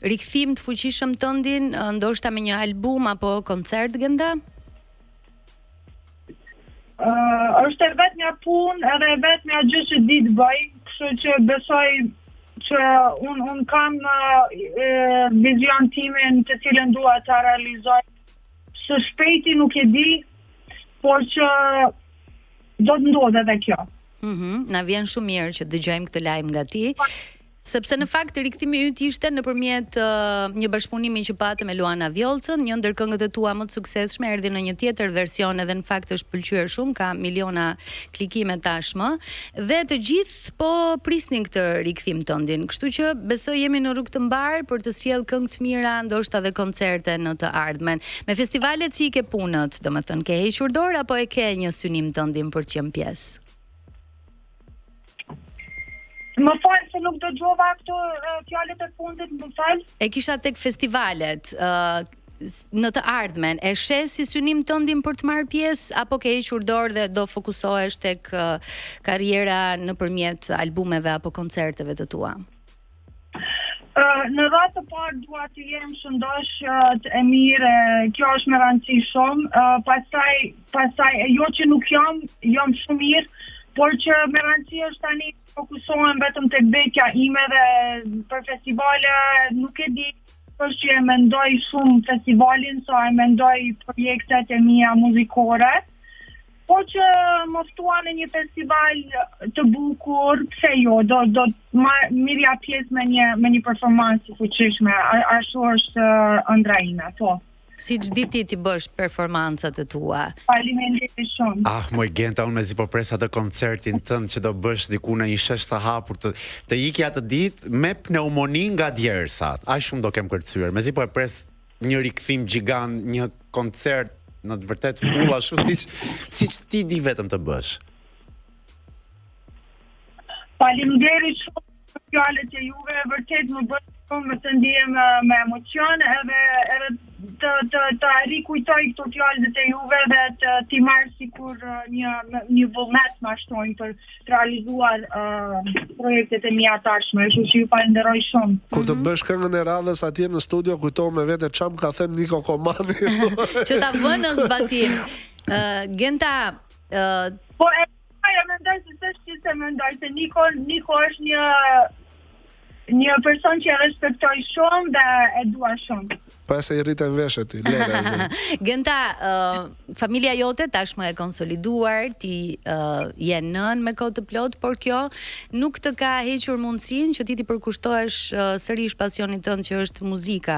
rikthim të fuqishëm tëndin, ndoshta me një album apo koncert, Genta? Është e vetë një punë edhe e vetë një gjë që di të bëj, kështu që besoj që unë kam vizion timin të cilën dua ta realizoj. Së shpejti nuk e di, por që do të ndodhe edhe kjo. Na vjen shumë mirë që dëgjojmë këtë lajm nga ti. Sepse në fakt rikthimi yt ishte nëpërmjet një bashkëpunimi që patëm me Luana Vjollcën, një ndër këngët e tua më të suksesshme erdhi në një tjetër version edhe në fakt është pëlqyer shumë, ka miliona klikime tashmë dhe të gjithë po prisnin këtë rikthim tëndin. Kështu që besoj jemi në rrugë të mbar për të sjellë këngë të mira, ndoshta edhe koncerte në të ardhmen. Me festivalet si I ke punët, domethënë ke hequr dorë apo e ke një synim tëndin për të qenë pjesë? Më falë se nuk dëgjova këto fjalët e fundit, më falë. E kisha tek festivalet, në të ardhmen, e sheh si synim tëndin për të marrë pjesë, apo ke hequr dorë dhe do fokusohesh tek karriera nëpërmjet albumeve apo koncerteve të tua? Në radhë të parë dua të jem shëndosh e mirë, kjo është me rëndësi shumë, pastaj jo që nuk jam shumë mirë, por që me rëndësi është tani fokusohem vetëm tek bekja ime dhe për festivale nuk e di, për që e mendoj shumë festivalin, sa e mendoj projektet e mia muzikore, po që më ftuan në një festival të bukur, pse jo, do mirja pjesë me një performancë fuqishme, ashtu është ëndra ime, po. Siç di ti bësh performancat e tua. Faleminderit shumë. Moj Genta, unë mezi po pres atë koncertin tënd që do bësh diku në një shesh të hapur të iki atë ditë me pneumoni nga djersat. Aq shumë do kem kërcyer. Mezi po e pres një rikthim gjigant, një koncert në të vërtet full ashtu siç ti di vetëm të bësh. Faleminderit shumë për fjalët e juve, vërtet më bën shumë të ndihem me emocion edhe të rikujtoj këto fjalë të juve dhe t'i marr sikur një vullnet më shtojnë për të realizuar projektet e mia tashme, kështu që ju falenderoj shumë. Kur të bësh këngën e radhës atje në studio, kujto me vete çam ka thënë Niko Komani. Që ta vënë në zbatim. Genta, po e mendoj se mendoj se Niko është një person që e respektoj shumë dhe e dua shumë. Pa se I rritën veshët ti, lera. Genta, familja jote tashmë e konsoliduar, ti je nën me kohë të plot, por kjo nuk të ka hequr mundësinë që ti t'i përkushtohesh sërish pasionit tënd që është muzika.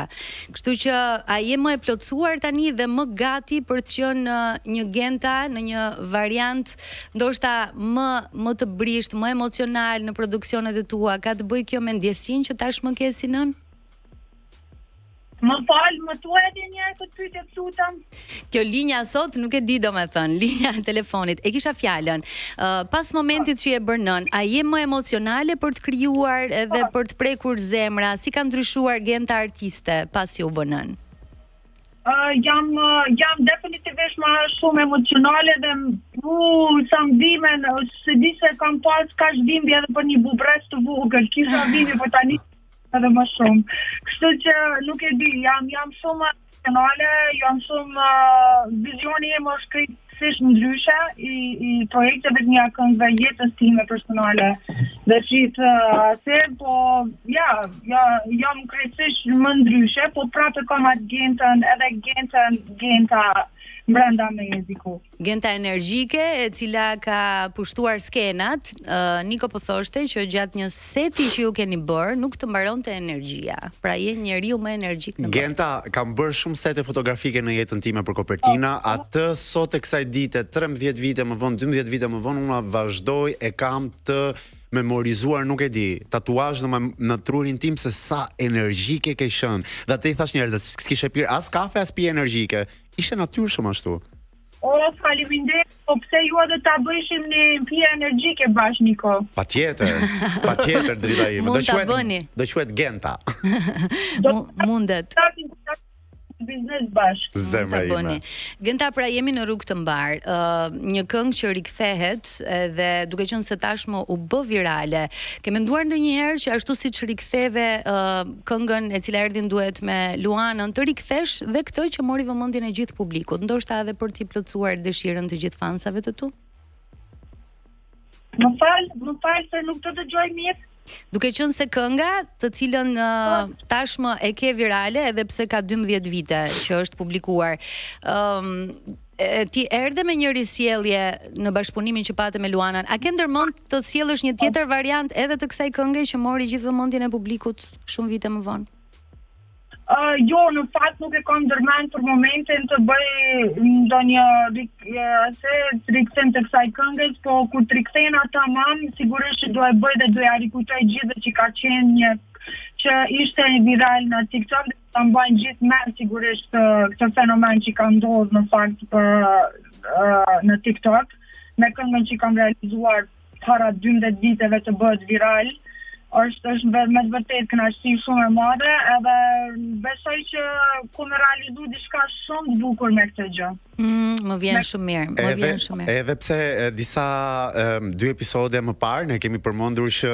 Kështu që a je më e plotësuar tani dhe më gati për të qenë një Genta në një variant ndoshta më të brisht, më emocional në produksionet e tua? Ka të bëjë kjo me ndjesinë që tashmë ke si nën? Më falë, më thuajti njerë këtë pyetje të lutem. Kjo linja sot nuk e di domethënë, linja e telefonit. E kisha fjalën. Pas momentit që e bërnën, a je më emocionale për të krijuar edhe për të prekur zemra? Si ka ndryshuar Genta artiste pasi u bënën? Jam definitivisht më shumë emocionale dhe sa më dhimen, se di se kam pas kaq dhimbje edhe për një bubres të vogël, kisha dhimbje për tani edhe më shumë. Kështu që nuk e di, jam shumë emocionale, jam shumë vizioni im është krejtësisht ndryshe i projekteve të mia këngëve, jetës time personale dhe gjithë atë, po jam krejtësisht më ndryshe, po prapë kam atë Gentën, edhe Genta brenda me jeziku. Genta energjike e cila ka pushtuar skenat. Niko po thoshte që gjatë një seti që ju keni bërë nuk të mbaronte energjia. Pra je njeriu më energjik në botë. Genta, kam bërë shumë sete fotografike në jetën time për kopertina, atë sot e kësaj dite, 13 vite më vonë, 12 vite më vonë, unë vazhdoj e kam të memorizuar, nuk e di, tatuazh në trurin tim se sa energjike ke qenë. Dhe atë i thash njerëzve, s'kishe pirë as kafe as pije energjike. Ishte natyrshëm ashtu. O, faleminderit, po pse ju edhe ta bëjshim një pije energjike bashkë, Niko? Patjetër drita ime. Mund ta bëni. Do quhet Genta. Mundet. Biznes bashkë. Zemra ime. Genta, pra jemi në rrugë të mbar. Një këngë që rikthehet dhe duke qenë se tashmë u bë virale. Ke menduar ndonjëherë që ashtu siç riktheve këngën e cila erdhi në duet me Luanën, të rikthesh dhe këtë që mori vëmendjen e gjithë publikut, ndoshta edhe për t'i plotësuar dëshirën të gjithë fansave të tu? Më fal se nuk të dëgjoj mirë. Duke qenë se kënga, të cilën tashmë e ke virale edhe pse ka 12 vite që është publikuar, ti erdhe me një risjellje në bashkëpunimin që pate me Luanën. A ke ndërmend të sjellësh një tjetër variant edhe të kësaj kënge që mori gjithë vëmendjen e publikut shumë vite më vonë? Jo, në fakt nuk e kam ndërmend për momentin të bëj ndonjë rikthem të kësaj këngës, po kur të rikthehen tamam, sigurisht që do e bëj dhe do ja rikujtoj gjithë që ka qenë një që ishte viral në TikTok, dhe ta mbajnë gjithë me sigurisht këtë fenomen që ka ndodhur në fakt në TikTok, me këngën që kam realizuar para 12 viteve të bëhet viral. është me të vërtet kënaqësi shumë e madhe, edhe besoj që ku me realizu diçka shumë të bukur me këtë gjë. Më vjen shumë mirë, Edhe pse disa 2 episode më parë ne kemi përmendur që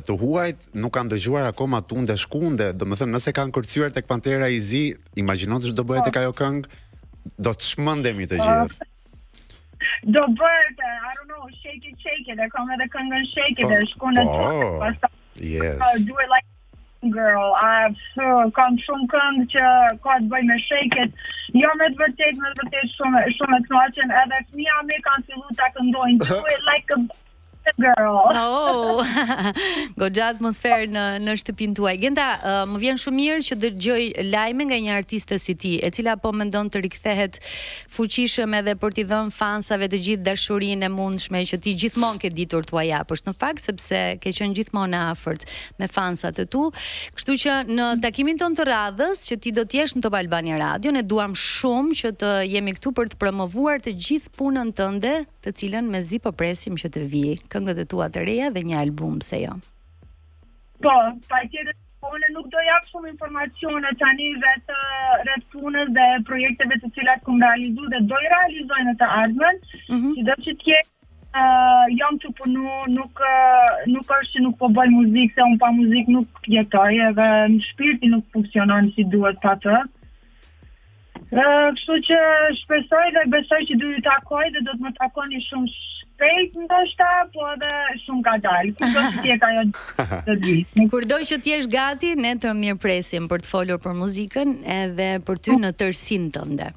të huajt nuk kanë dëgjuar akoma Tunde Shkunde, domethënë nëse kanë kërcyer tek Pantera i Zi, imagjino që do bëhet tek ajo këngë, do të shmendemi të gjithë. Do bëhet, I don't know, shake it, e kam edhe këngën shake it, e shkon në pastaj. Yes. Do it like girl. Kam shumë këngë që ka të bëj me shake it. Jo me të vërtet shumë e kënaqen, edhe fëmia me kanë filluar ta këndojnë do it like a girl. Oh, goxha atmosferë në shtëpinë tuaj. Genta, më vjen shumë mirë që dëgjoj lajme nga një artiste si ti, e cila po mendon të rikthehet fuqishëm edhe për t'i dhënë fansave të gjithë dashurinë e mundshme që ti gjithmonë ke ditur t'ua japësh. Në fakt sepse ke qenë gjithmonë afërt me fansat e tu. Kështu që në takimin ton të radhës që ti do të jesh në Top Albania Radio, ne duam shumë që të jemi këtu për të promovuar të gjithë punën tënde, të cilën mezi po presim që të vijë. Këngët e tua të reja dhe një album, pse jo? Po, patjetër, unë nuk do jap shumë informacione tani rreth punës dhe projekteve të cilat kam realizuar dhe do i realizoj në të ardhmen, sido që të jetë jam të punu, nuk është që nuk po bëj muzikë, se unë pa muzikë nuk jetoj, edhe në shpirti nuk funksionon si duhet pa të. Kështu që shpresoj dhe besoj që do ju takoj dhe do të më takoni shumë shpejt ndoshta, po edhe shumë ka dalë. Kurdo që t'jek ajo të di. Kurdo që t'jesh gati, ne të mirëpresim për të folur për muzikën edhe për ty në tërsinë tënde.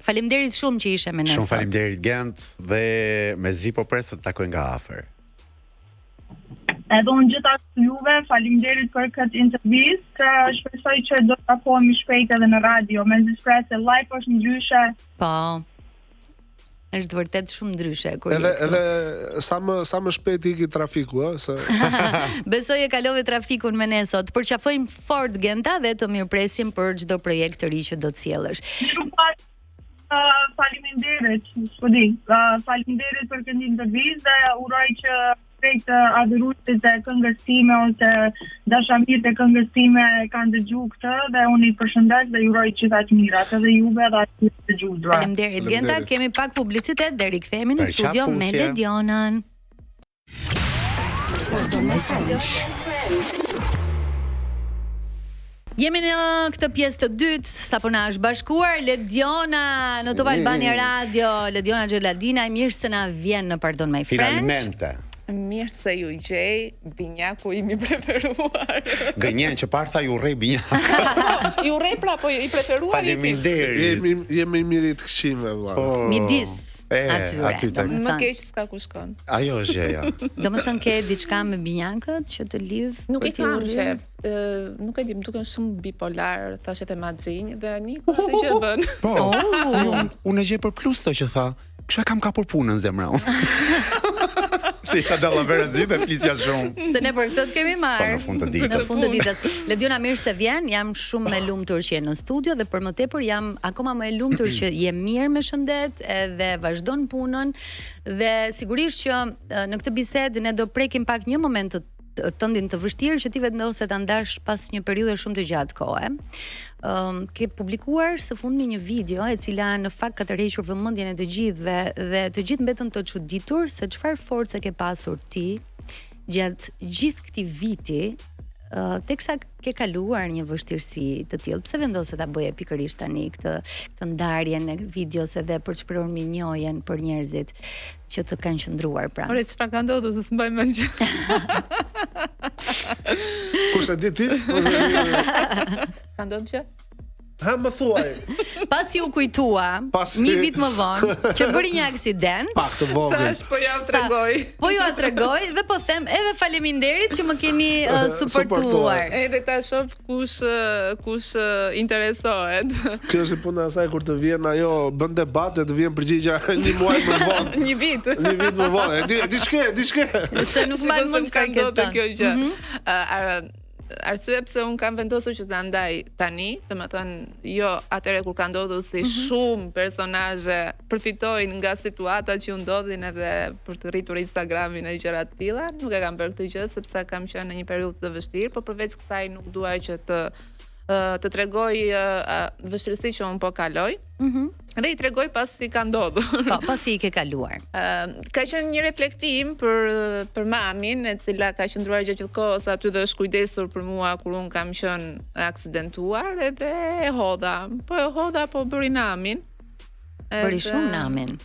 Faleminderit shumë që ishe me ne sot. Shumë faleminderit Gent dhe mezi po pres të takoj nga afër. Edhe unë gjithashtu juve, faleminderit për këtë intervistë. Shpresoj që do të takohemi shpejt edhe në radio. Me Express Live është ndryshe. Po. Është vërtet shumë ndryshe kur Edhe sa më shpejt iki trafiku, se besoj e kalove trafikun me ne sot. Përqafojmë fort Genta dhe të mirëpresim për çdo projekt të ri që do të sjellësh. Faleminderit, faleminderit për këtë intervistë dhe uroj që tek adhuruesit e këngës time ose dashamirët e këngës time kanë dëgjuar këtë dhe unë i përshëndes dhe ju uroj gjithë të mirat edhe juve dhe aty të dëgjuar. Faleminderit Genta, kemi pak publicitet dhe rikthehemi në studio me Ledionën. Jemi në këtë pjesë të dytë, sapo na është bashkuar Lediona në Top Albania Radio, Lediona Gjeladina, mirë se na vjen në Pardon My Friend. Finalmente. Mirë se ju gjej, binjaku im i preferuar. Gënjen që parë tha ju rrej binjak. Ju rrej pra, po i preferuar. Faleminderit. Jemi mirë të këshime, valla. Midis aty. Më keq s'ka ku shkon. Ajo është gjëja. Domethënë ke diçka me binjakët që të lidh? Nuk i kam qef. Nuk e di, më duken shumë bipolar, thashet e magjinj dhe Niko atë që bën. Po. Unë e gjej për plus to që tha. Kësha kam kapur punën zemra unë. Se isha dalla vera gjithë e flisja shumë. Se ne për këtë të kemi marrë. Po në fund të ditës. Në fund të ditës. Lediona, mirë se vjen, jam shumë me lumtur që je në studio dhe për më tepër jam akoma më e lumtur që je mirë me shëndet edhe vazhdon punën dhe sigurisht që në këtë bisedë ne do prekim pak një moment të tëndin të vështirë që ti vendose ta ndash pas një periudhe shumë të gjatë kohe. Ke publikuar së fundmi një video e cila në fakt ka tërhequr vëmendjen e të gjithëve dhe të gjithë mbetën të çuditur se çfarë force ke pasur ti gjatë gjithë këtij viti teksa ke kaluar një vështirësi të tillë. Pse vendose ta bëje pikërisht tani këtë ndarjen e videos edhe për të shprehur mirënjohjen për njerëzit që të kanë qëndruar pranë? Ore, çfarë ka ndodhur se s'mbaj mend. Kurse di ti? Ka ndodhur që? Ha, më thuaj. Pasi u kujtua, një vit më vonë, që bëri një aksident. Pak të vogël. Tash po ja tregoj. Po ju a tregoj dhe po them edhe faleminderit që më keni suportuar. Edhe ta shoh kush interesohet. Kjo është puna e saj kur të vjen ajo bën debat dhe të vjen përgjigja një muaj më vonë. Një vit. Një vit më vonë. Diçka. Se nuk mbaj mend çfarë ke thënë kjo gjë. Arsye pse un kam vendosur që ta ndaj tani, domethënë jo atëre kur ka ndodhur si shumë personazhe përfitojnë nga situata që u ndodhin edhe për të rritur Instagramin e gjëra të tilla, nuk e kam bërë këtë gjë sepse kam qenë në një periudhë të vështirë, por përveç kësaj nuk dua që të tregoj vështirësitë që un po kaloj. Dhe i tregoj pasi ka ndodhur. Po, pasi i ke kaluar. Ka qenë një reflektim për mamin, e cila ka qëndruar gjatë kohës aty dhe është kujdesur për mua kur un kam qenë aksidentuar edhe e hodha. Po bëri namin. Bëri shumë namin.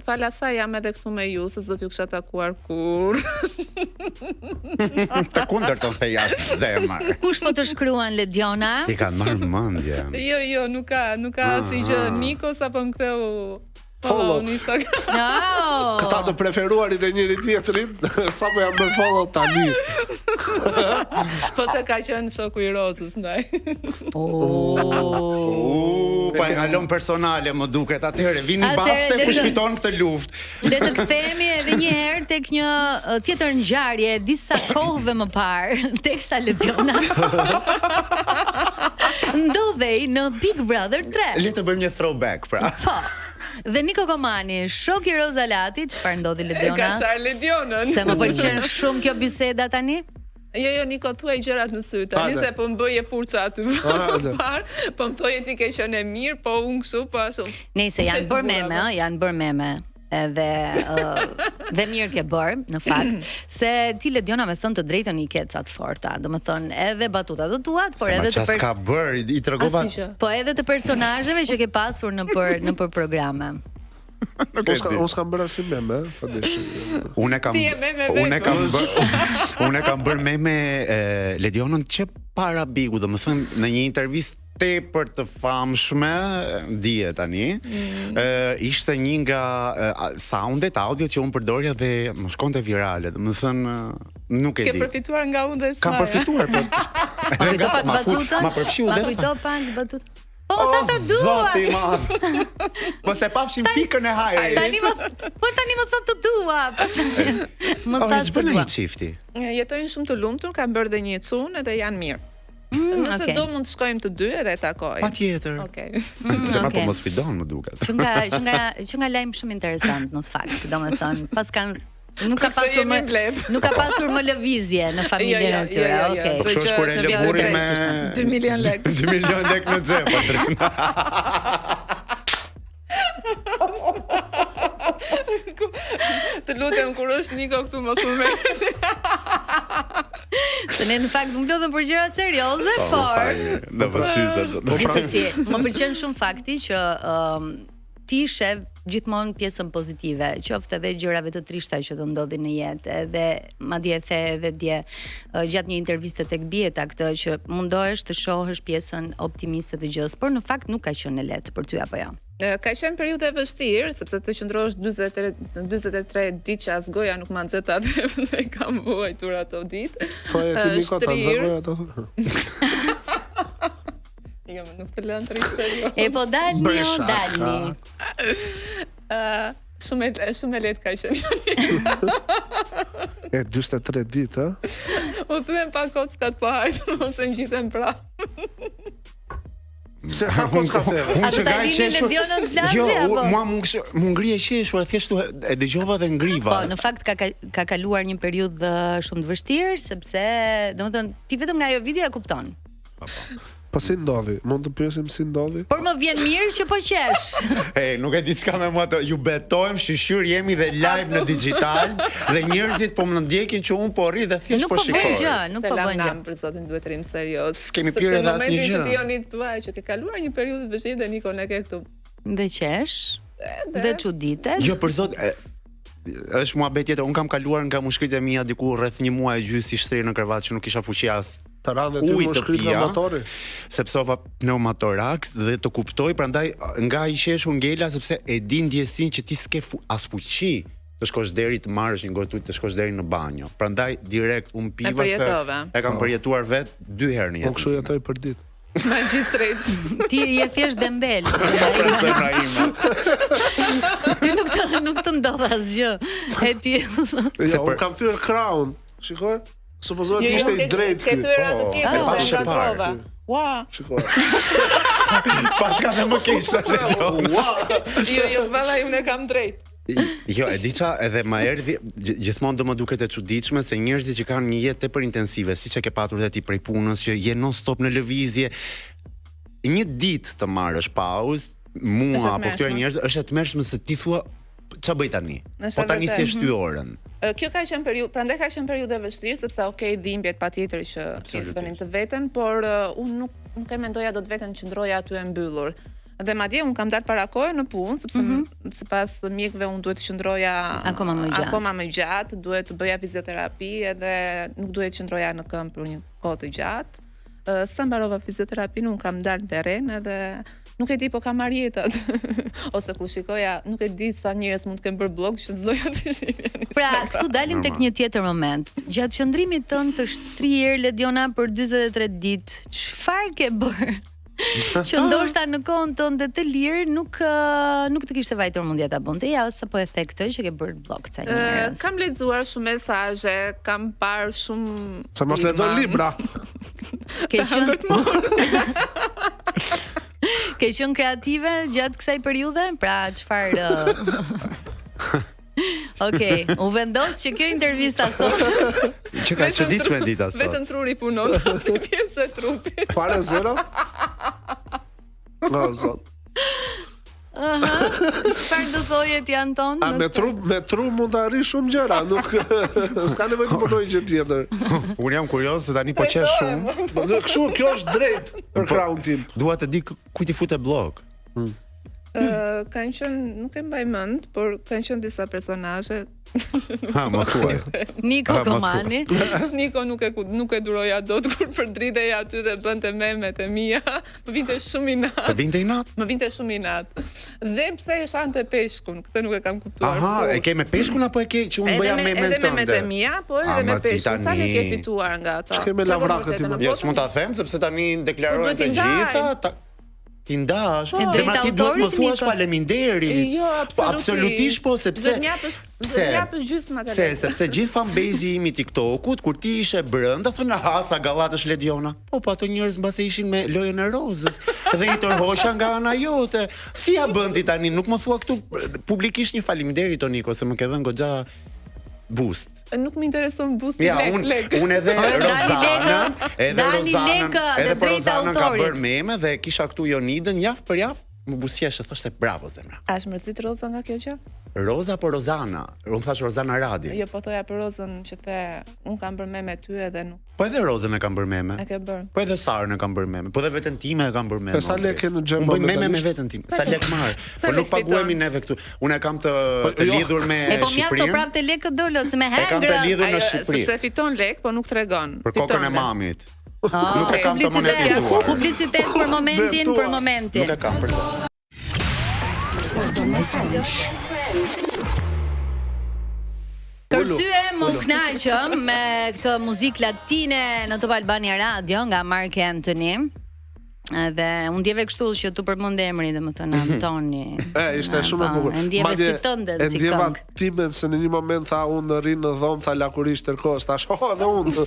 Fala asaj jam edhe këtu me ju, se s'do t'ju kisha takuar kur. Të kundërtën the jashtë zemër. Kush po të shkruan Lediona? I kanë marrë mendje. Jo, nuk ka si gjë Nikos apo më ktheu follow në Instagram. No. Këta të preferuarit e njëri tjetrit, sa po jam bërë follow tani. Po se ka qenë shoku i Rozës ndaj. Pa e kalon personale më duket. Atëherë vini baste ku shfiton këtë luftë. Le të kthehemi edhe një herë tek një tjetër ngjarje disa kohëve më parë, teksa Lediona ndodhej në Big Brother 3. Le të bëjmë një throwback pra. Po. Dhe Niko Komani, shoku i Rozalati, çfarë ndodhi Lediona? E ka shar Ledionën. Se më pëlqen shumë kjo biseda tani. Jo, Niko, thuaj gjërat në sy tani se po më bëje furça aty parë, po më thoje ti ke qenë mirë, po unë kështu po ashtu. Nëse janë bërë meme, dhe mirë ke bërë, në fakt, se ti Lediona me thënë të drejtën i kecat forta, do më thënë edhe batutat të tuat, por edhe të ka bërë, i tregova. Po edhe të personazheve që ke pasur në për programe. Unë s'kam bërë si meme, Unë kam bërë meme Ledionën që para Bigu, do më thënë në një intervistë tepër të famshme, dihet tani, ishte një nga soundet, audio që unë përdorja dhe më shkonte virale, do më thënë nuk e di. Ke përfituar nga unë dhe Kam përfituar, po. Ma kujto pak batuta? Ma përfshiu dhe Ma kujto pak batuta? Po më tha të dua. Zoti i madh. Po se pafshim pikën e hajrit. Tani më thon të dua. Më tha të dua. dua. Çifti. Jetojnë shumë të lumtur, kanë bërë dhe një çun edhe janë mirë. Nëse do mund të shkojmë të dy edhe takoj. Patjetër. Okej. Se ma po mos fidon më duket. Që nga lajm shumë interesant në fakt, domethënë, pas kanë nuk ka pasur më lëvizje në familjen e tyre. Okej. Po kështu është kur e lë burrin me 2 milion lekë. 2 milion lekë në xhep. Të lutem kur është Niko këtu mos u merr. Se ne në fakt nuk lodhëm për gjëra serioze, por do vësyze. Gjithsesi, më pëlqen shumë fakti që ti sheh gjithmonë pjesën pozitive, qoftë edhe gjërave të trishta që do ndodhin në jetë, edhe madje the edhe dje gjatë një interviste tek Bieta këtë që mundohesh të shohësh pjesën optimiste të gjës, por në fakt nuk ka qenë lehtë për ty apo jo. Ka qenë periudhë e vështirë, sepse të qëndrosh 43 ditë që as goja nuk ma nxeta dhe kam vuajtur ato ditë. Po e ti Niko ta nxjerrë ato. Jo, nuk të lënë të rrisë. E po dalni. Shumë e lehtë ka qenë. E 43 ditë, ha? U them pa kockat po hajtë, mos e ngjiten prapë. Pse sa kocka theve? A do ta lini në Dionën Flazi Jo, apo? mua më ngri e qeshur, thjesht e dëgjova dhe ngriva. Po, në fakt ka kaluar një periudhë shumë të vështirë, sepse domethënë ti vetëm nga ajo video e kupton. Po si ndodhi? Mund të pyesim si ndodhi? Por më vjen mirë që po qesh. Nuk e di çka me mua, ju betojmë, shqyr jemi dhe live në digital dhe njerëzit po më ndjekin që un po rri dhe thjesht po shikoj. Nuk po bën gjë. Për zotin duhet rrim serioz. S'kemi pirë edhe asnjë gjë. Në momentin që ti joni tuaj që ke kaluar një periudhë të vështirë dhe Niko ne ke këtu. Dhe qesh. Dhe çuditet. Jo, për zot, është muhabet tjetër. Un kam kaluar nga mushkrit e mia diku rreth një muaj e gjysmë si shtrirë në krevat që nuk kisha fuqi as të ranë dhe ti mushkrit nga motori. Sepse ova pneumatorax dhe të kuptoj, prandaj nga i qeshur ngela sepse e di ndjesin që ti s'ke as fuqi të shkosh deri të marrësh një gotë ujë të shkosh deri në banjo. Prandaj direkt un piva se e kam përjetuar vet 2 herë në jetë. Po kështu jetoj për ditë. Magistrate. Ti je thjesht dembel. Ti nuk të ndodh asgjë. E ti. Jo, un kam thyer Crown. Shikoj. Supozohet që ishte i drejtë ky. Ke thyer atë tjetër se nga trova. Ua. Shikoj. Paska dhe më keq sa Jo, valla unë kam drejt. Jo, e di ça, edhe më erdhi gjithmonë do më duket e çuditshme se njerëzit që kanë një jetë tepër intensive, siç e ke patur dhe ti prej punës që je non stop në lëvizje, një ditë të marrësh pauzë, mua apo këtyre njerëz është e tmerrshme se ti thua ç'a bëj tani? Po tani si është 2 orën. Kjo ka qenë periudhë, prandaj ka qenë periudhë e vështirë sepse dhimbjet patjetër që bënin të veten, por unë nuk e mendoja dot veten qëndroja aty e mbyllur. Dhe madje un kam dalë para kohë në punë sepse sipas mjekëve un duhet të qëndroja akoma më gjatë, duhet të bëja fizioterapi edhe nuk duhet të qëndroja në këmbë për një kohë të gjatë. Sa mbarova fizioterapinë un kam dalë në terren edhe nuk e di po kam marrjetat. Ose kur shikoja, nuk e di sa njerëz mund të kenë bërë blog që s'doja të shihnin. Pra, këtu dalim tek një tjetër moment. Gjatë qëndrimit tënd të shtrirë Lediona për 43 ditë, çfarë ke bërë? Që ndoshta në kohën tënde të lirë nuk të kishte vajtur mundja ta bënte, ja ose po e the këtë që ke bërë blog ca njerëz. Kam lexuar shumë mesazhe, kam parë shumë. Sa mos lexon libra. Ke qenë kreative gjatë kësaj periudhe? Pra, çfarë Okej, u vendos që kjo intervista sot që ka çuditshme dita sot. Vetëm truri punon, si pjesë e trupit. Para zero? No, zot. Çfarë do thoje ti Anton? Me tru mund të arrish shumë gjëra, nuk s'ka nevojë të punoj gjë tjetër. Unë jam kurioz se tani po qesh shumë. Kështu kjo është drejt për Crown tim. Dua të di ku ti fute blog. Kanë qenë, nuk e mbaj mend, por kanë qenë disa personazhe. Ha, më thuaj. Niko Komani. Niko nuk e duroja dot kur përdritej aty dhe bënte memet e mia. Më vinte shumë i natë. Më vinte shumë i natë. Dhe pse e shante peshkun, këtë nuk e kam kuptuar. Aha, e ke me peshkun apo e ke që unë bëja memet tënde? Edhe memet e mia, po edhe me peshkun. Sa ne ke fituar nga ato? Ç'ke me lavrakët ti? Jo, s'mund ta them sepse tani deklarohen të gjitha. ti ndash, E se ma ti duhet më autorit, thuash Niko. faleminderit. Jo, absolutisht po, sepse do të m'japësh gjysmë atë. sepse gjithë fanbase imi TikTokut kur ti ishe brenda thonë sa gallatësh Lediona. Po ato njerëz mbase ishin me lojën e Rozës dhe i tërhoqa nga ana jote. Si ja bën ti tani? Nuk më thua këtu publikisht një faleminderit Toniko se më ke dhënë goxha boost. Nuk më intereson boosti Ja, unë edhe Rozanën, edhe për Rozanën ka bërë meme dhe kisha këtu Jonidën javë për javë, më buzëqeshë, thoshte bravo zemra. A është mërzit Roza nga kjo gjë? Roza po Rozana, unë thash Rozana Radi. Jo, po thoja për Rozën që the, unë kam bërë meme ty edhe nuk. Po edhe Rozën e kam bërë meme. E ke bërë. Po edhe Sarën e kam bërë meme. Po edhe veten time e kam bërë meme. Sa lekë në xham? Unë bëj meme me veten time. Sa lekë marr. Po nuk paguhemi neve këtu. Unë kam të lidhur me Po mjaft Shqipërinë. të prapë të lekë dolët se me E kam të hengra. lidhur në Shqipëri. Sepse fiton lek, po nuk tregon. Për kokën e mamit. Oh, Nuk e kam të monetizuar. Publicitet për momentin, për momentin. Nuk e kam për këtë. Kërcyem u kënaqëm me këtë muzikë latine në Top Albania Radio nga Mark Anthony. Dhe unë ndjeve kështu që tu përmend emrin, domethënë Antoni. Ishte shumë e bukur. E ndjeve si tënde si ndjeva këngë. timen se në një moment tha unë rri në dhomë, tha lakurish tërkohës, thash, edhe unë.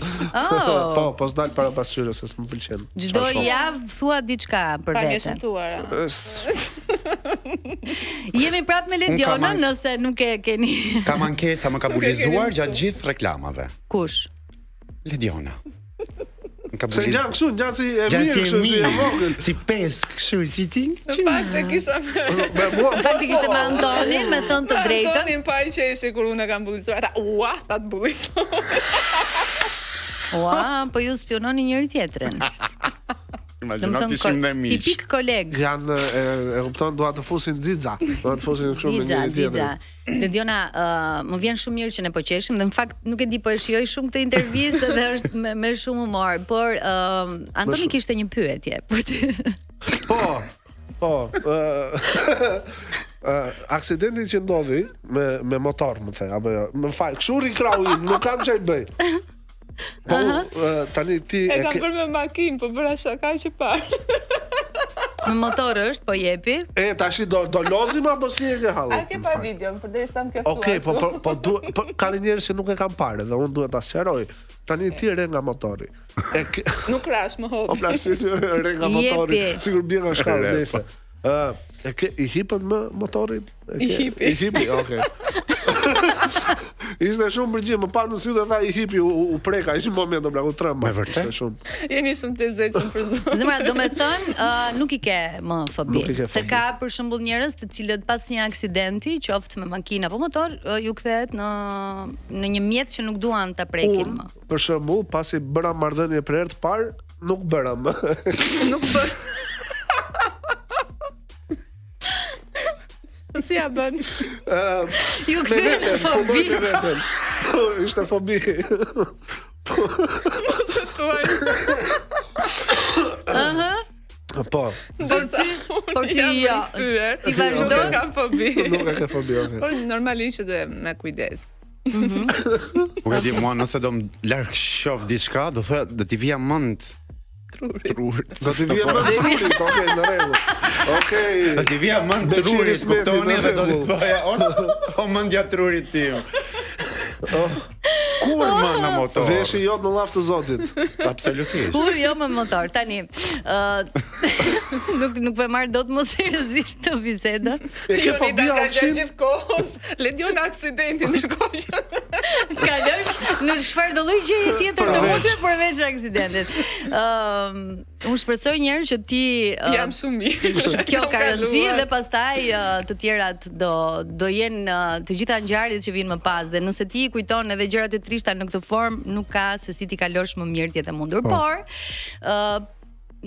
Po s'dal para pasqyrës, se s'më pëlqen. Çdo javë thua diçka për Ka një vete. shëmtuara. Jemi prapë me Lediona, nëse nuk e keni. Kam ankesa, më ka bulizuar gjatë gjithë reklamave. Kush? Lediona. Se ngjan kështu, ngjan si e mirë, kështu si e vogël. Si pesk, kështu si ti. Në fakt e kisha Në fakt kishte me Antonin, me thënë të drejtën. Antonin pa i qeshi kur unë e kam bullizuar. Ata, ua, ta të bullizuar. Ua, po ju spiononi njëri tjetrin. Imagjino të ishim dhe miq. Tipik koleg. Janë, e kupton, dua të fusin xixa. Dua të fusin kështu me njëri tjetrin. Lediona, më vjen shumë mirë që ne po qeshim dhe në fakt nuk e di po e shijoj shumë këtë intervistë dhe është me shumë humor, por Antoni kishte një pyetje për ty. Po. Aksidenti që ndodhi me motor, më the, apo jo. Më fal, kështu rikrau im, nuk kam çaj bëj. Po, tani ti E kam bërë me makinë, po bëra shaka që parë. Me motor është, po jepi. Tash do lozim apo si e ke halli? A ke parë videon, përderisa më ke ftuar. Okej, po ka njerëz që nuk e kanë parë dhe unë duhet ta sqaroj. Tani ti re nga motori. Nuk rash më hop. O plasi re nga motori, sigur bie nga shkallë nëse. I hipën më motorin? I hipi, okej. Ishte shumë përgjigje, më pa në sy dhe tha i hipi u preka një moment do blaku tremba. Me vërtet? Jeni shumë të zëqëm për zonë. Zemra, do me thënë, nuk i ke më fobi. Se ka për shembull njerëz të cilët pas një aksidenti, qoftë me makinë apo motor, ju kthehet në një mjet që nuk duan ta prekin më. Për shembull, pasi bëra marrëdhënie për herë të parë, nuk bëra më. Nuk bën. Si ja bën? Ju kthehen në fobi. Ishte fobi. Mos e thuaj. Po. Por ti jo. Ti vazhdo. Nuk kam fobi. Nuk e ke fobi, okay. Por normalisht dhe me kujdes. Nuk e di, mua nëse do më larg shoh diçka, do thoya do t'i vija mend Trurit. Do t'i vija mend trurit, okej, në rregull. Okej. Do t'i vija mend trurit, kuptoni dhe do t'i thoya, o mendja trurit tim. Kur më në motor? Veshi jot në llaf të Zotit. Absolutisht. Kur jo me motor, tani. Nuk po marr dot më seriozisht të biseda. E ke fobi gjithë kohës. Lediona aksidenti ndërkohë që kaloj në çfarë do lloj gjëje tjetër të mundshme përveç aksidentit. Unë shpresoj njerë që ti jam shumë mirë. Kjo ka rëndësi dhe pastaj të tjerat do jenë të gjitha ngjarjet që vinë më pas dhe nëse ti kujton edhe gjërat e trishta në këtë formë, nuk ka se si ti kalosh më mirë ti e mundur. Por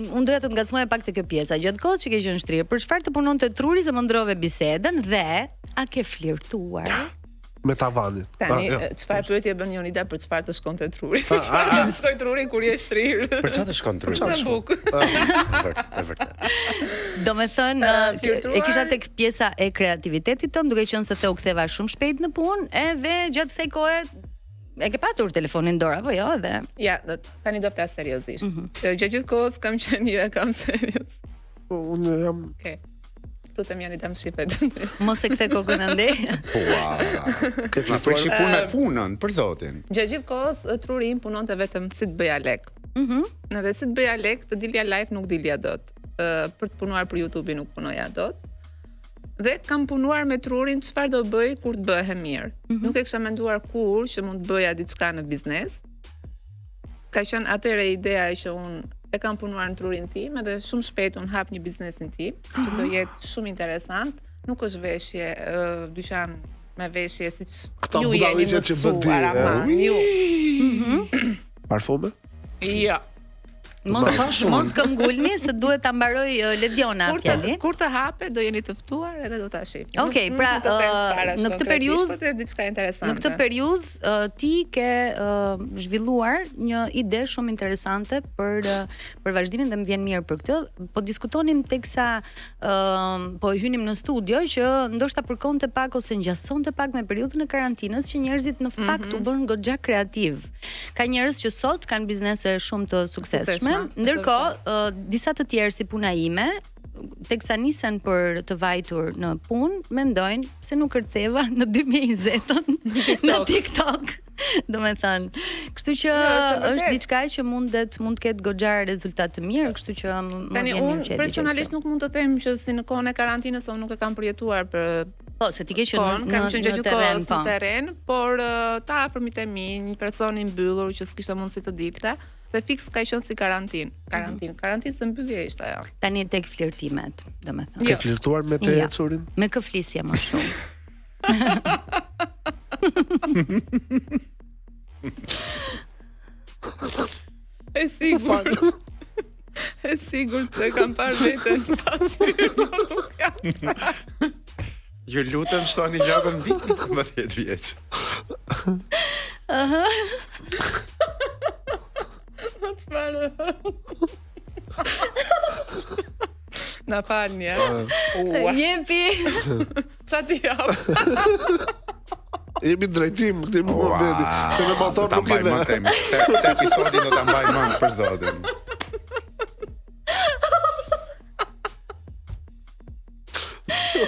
unë doja të ngacmoja pak te kjo pjesa. Gjatë kohës që ke qenë shtrirë, për çfarë të punonte truri se më ndrove bisedën dhe a ke flirtuar? Me tavanin. Tani, çfarë pyetje bën Jonida për çfarë të shkonte truri? Për çfarë të shkoj truri kur je shtrirë? Për çfarë të shkon truri? Për bukë. E vërtet. Do me thënë, e kisha tek pjesa e kreativitetit tënd, duke qenë se te u ktheva shumë shpejt në punë, edhe gjatë kësaj kohe e ke patur telefonin dorë apo jo edhe? Ja, tani do flas seriozisht. Gjatë gjithë kohës kam qenë kam serioz. unë jam Okej. Tutem janë i dam shqipet. Mos e kthe kokën ande. Na prishi punën, për zotin. Gjatë gjithë kohës truri im punonte vetëm si të bëja lek. Edhe si të bëja lek, të dilja live nuk dilja dot. Për të punuar për YouTube nuk punoja dot. Dhe kam punuar me trurin çfarë do bëj kur të bëhe mirë. Nuk e kisha menduar kur që mund të bëja diçka në biznes. Ka qenë atëre ideja që unë e kam punuar në trurin tim edhe shumë shpejt unë hap një biznesin tim që do jetë shumë interesant. Nuk është veshje, dyqan me veshje siç ju jeni mësuar aman, ju. Parfume? Ja. Mos këm ngulni se duhet ta mbaroj Lediona fjalin. Kur të hape do jeni të ftuar edhe do ta shih. Okej, pra në këtë periudhë diçka interesante. Në këtë periudhë ti ke zhvilluar një ide shumë interesante për vazhdimin dhe më vjen mirë për këtë. Po diskutonim teksa po hynim në studio që ndoshta përkonte pak ose ngjasonte pak me periudhën e karantinës që njerëzit në fakt u bën goxha kreativ. Ka njerëz që sot kanë biznese shumë të suksesshme. Ndërkohë, disa të tjerë si puna ime, teksa nisen për të vajtur në punë, mendojnë se nuk kërceva në 2020 në TikTok. Do me thënë, kështu që është diçka që mund të ketë goxha rezultat të mirë, kështu që tani unë personalisht nuk mund të them që si në kohën e karantinës unë nuk e kam përjetuar për se ti ke qenë në terren, por të afërmit e mi, një person i mbyllur që s'kishte mundësi të dilte, dhe fiks ka qenë si karantinë se mbyllje ishte ajo. Tani tek flirtimet, domethënë. Ke flirtuar me të ecurin? Me kë flisje më shumë. E sigurt. E sigurt se kam parë veten pas hyrë, nuk jam. Ju lutem shtoni lagën mbi 15 vjeç. Na falni, Jepi. Qa ti jap? Jemi drejtim këti më vedi, se me motor nuk i dhe. Të episodin do të mbaj mënd për zotin.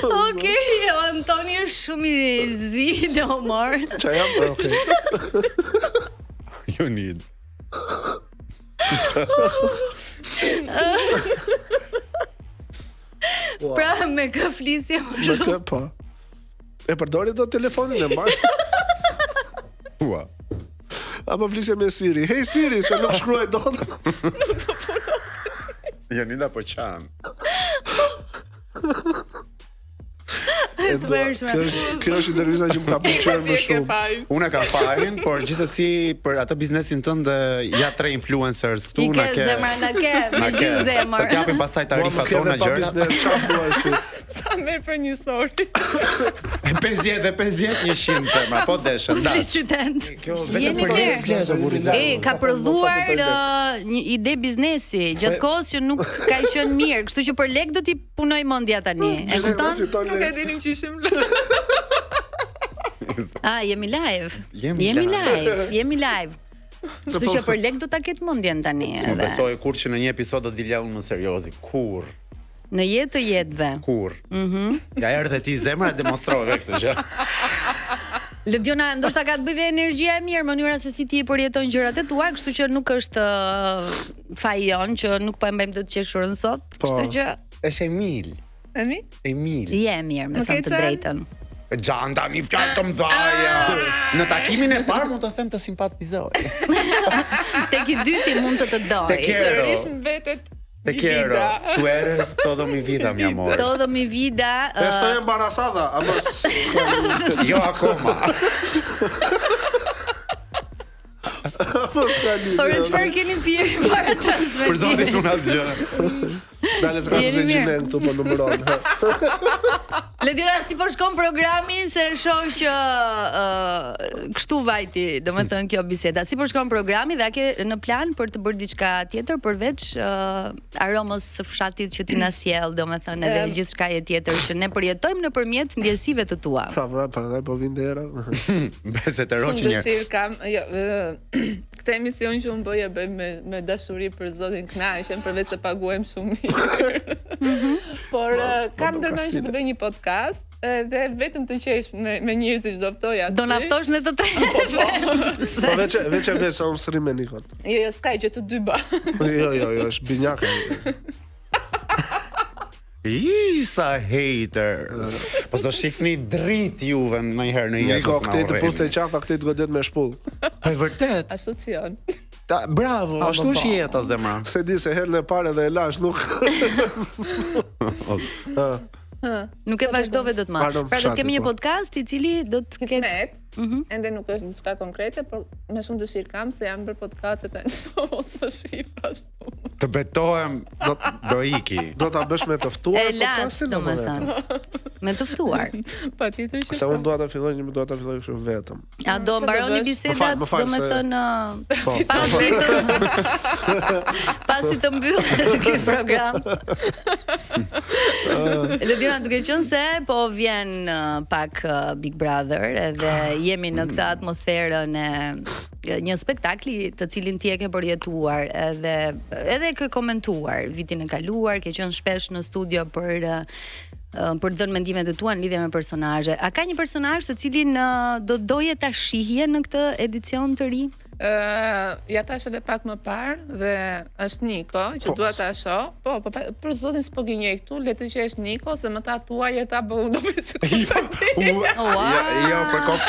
Okej, Antoni është shumë i zi në humor. Qa jam? You need. Pra me kë flisje më Me shumë. kë, po. E përdori do telefonin e mbaj. Ua. Apo flisje me Siri. Hej Siri, se nuk shkruaj dot. Janina po qanë. Kjo është intervista që më ka pëlqyer më shumë. Unë ka fajin, por gjithsesi për atë biznesin tënd ja 3 influencers këtu na ke. Zemra na ke, me gjithë zemër. Do t'japim pastaj tarifat tona gjëra. Sa merr për një story. 50 dhe 100 tema, po deshën, dash. Publicitet. Kjo vetëm për një flezo burri. Ka prodhuar një ide biznesi gjatë kohës që nuk ka qenë mirë, kështu që për lek do t'i punoj mendja tani. E kupton? Nuk e dinim që ishim Jemi live. Jemi live. Kështu që për lek do ta ketë mendjen tani. Më besoj kur që në një episod do dilja unë më seriozi. Kur? Në jetë të jetëve. Kur? Ja erdhe ti zemra e demonstrove këtë gjë. Lediona, ndoshta ka të bëjë dhe energjia e mirë, mënyra se si ti i përjeton gjërat e tua, kështu që nuk është faji jon që nuk po e mbajmë të qeshurën sot, kështu që është Emil. Emil. Je mirë, me thënë të drejtën. Gjanta një fjallë të mdhaja. Në takimin e parë mund të them të simpatizoj. Tek i dyti mund të doj. Te quiero. Te quiero. Tu eres todo mi vida, mi amor. Todo mi vida. Estoy embarazada. Jo akoma. Por çfarë keni pirë para transmetimit? Për zotin unë asgjë. Dale se kam se gjinen këtu po numëron. Lediona, si po shkon programi, se shoh që kështu vajti, domethënë kjo biseda. Si po shkon programi dhe a ke në plan për të bërë diçka tjetër përveç aromës së fshatit që ti na sjell, domethënë edhe gjithçka tjetër që ne përjetojmë nëpërmjet ndjesive të tua. Pra, po vin dera. Bese të roqë një. Shumë dëshirë kam, këtë emision që unë bëj me dashuri për Zotin kënaqem, përveç se paguajmë shumë mirë. Por kam ndërmend që të bëj një podcast dhe vetëm të qesh me njerëz që do ftoja aty. Do na ftosh ne të tre. Po veç sa unë sri me Nikon. Jo, s'ka që të dy ba. Jo, është binjaka. Sa haters. Po do shifni drit juve ndonjëherë në jetë. Niko, këtë të puthë të qafa, këtë të godet me shpull. Po e vërtet. Ashtu që janë. Bravo, ashtu është jeta zemra. Se di se herën e parë dhe e lash nuk. Nuk e vazhdove do të marr. Pra do të kemi një podcast i cili do të ketë ende nuk është diçka konkrete, por me shumë dëshirë kam se jam bërë podcast tani mos më shih ashtu. Të betohem do iki. Do ta bësh me të ftuar podcastin, domethënë. Me të ftuar. Patjetër që. Se unë dua ta filloj kështu vetëm. A do mbaroni bisedat, domethënë pasi të mbyllet ky program. Ledina, duke qenë se po vjen pak Big Brother edhe jemi në këtë atmosferën e një spektakli të cilin ti e ke përjetuar edhe ke komentuar vitin e kaluar, ke qenë shpesh në studio për të dhënë mendimet e tua në lidhje me personazhe. A ka një personazh të cilin do doje ta shihje në këtë edicion të ri? Ja tash edhe pak më parë dhe është Niko që dua ta shoh. Po, për zotin s'po gënjej këtu, le të qesh Niko se më ta thuaj e ta bëu do besoj. Jo, për kop.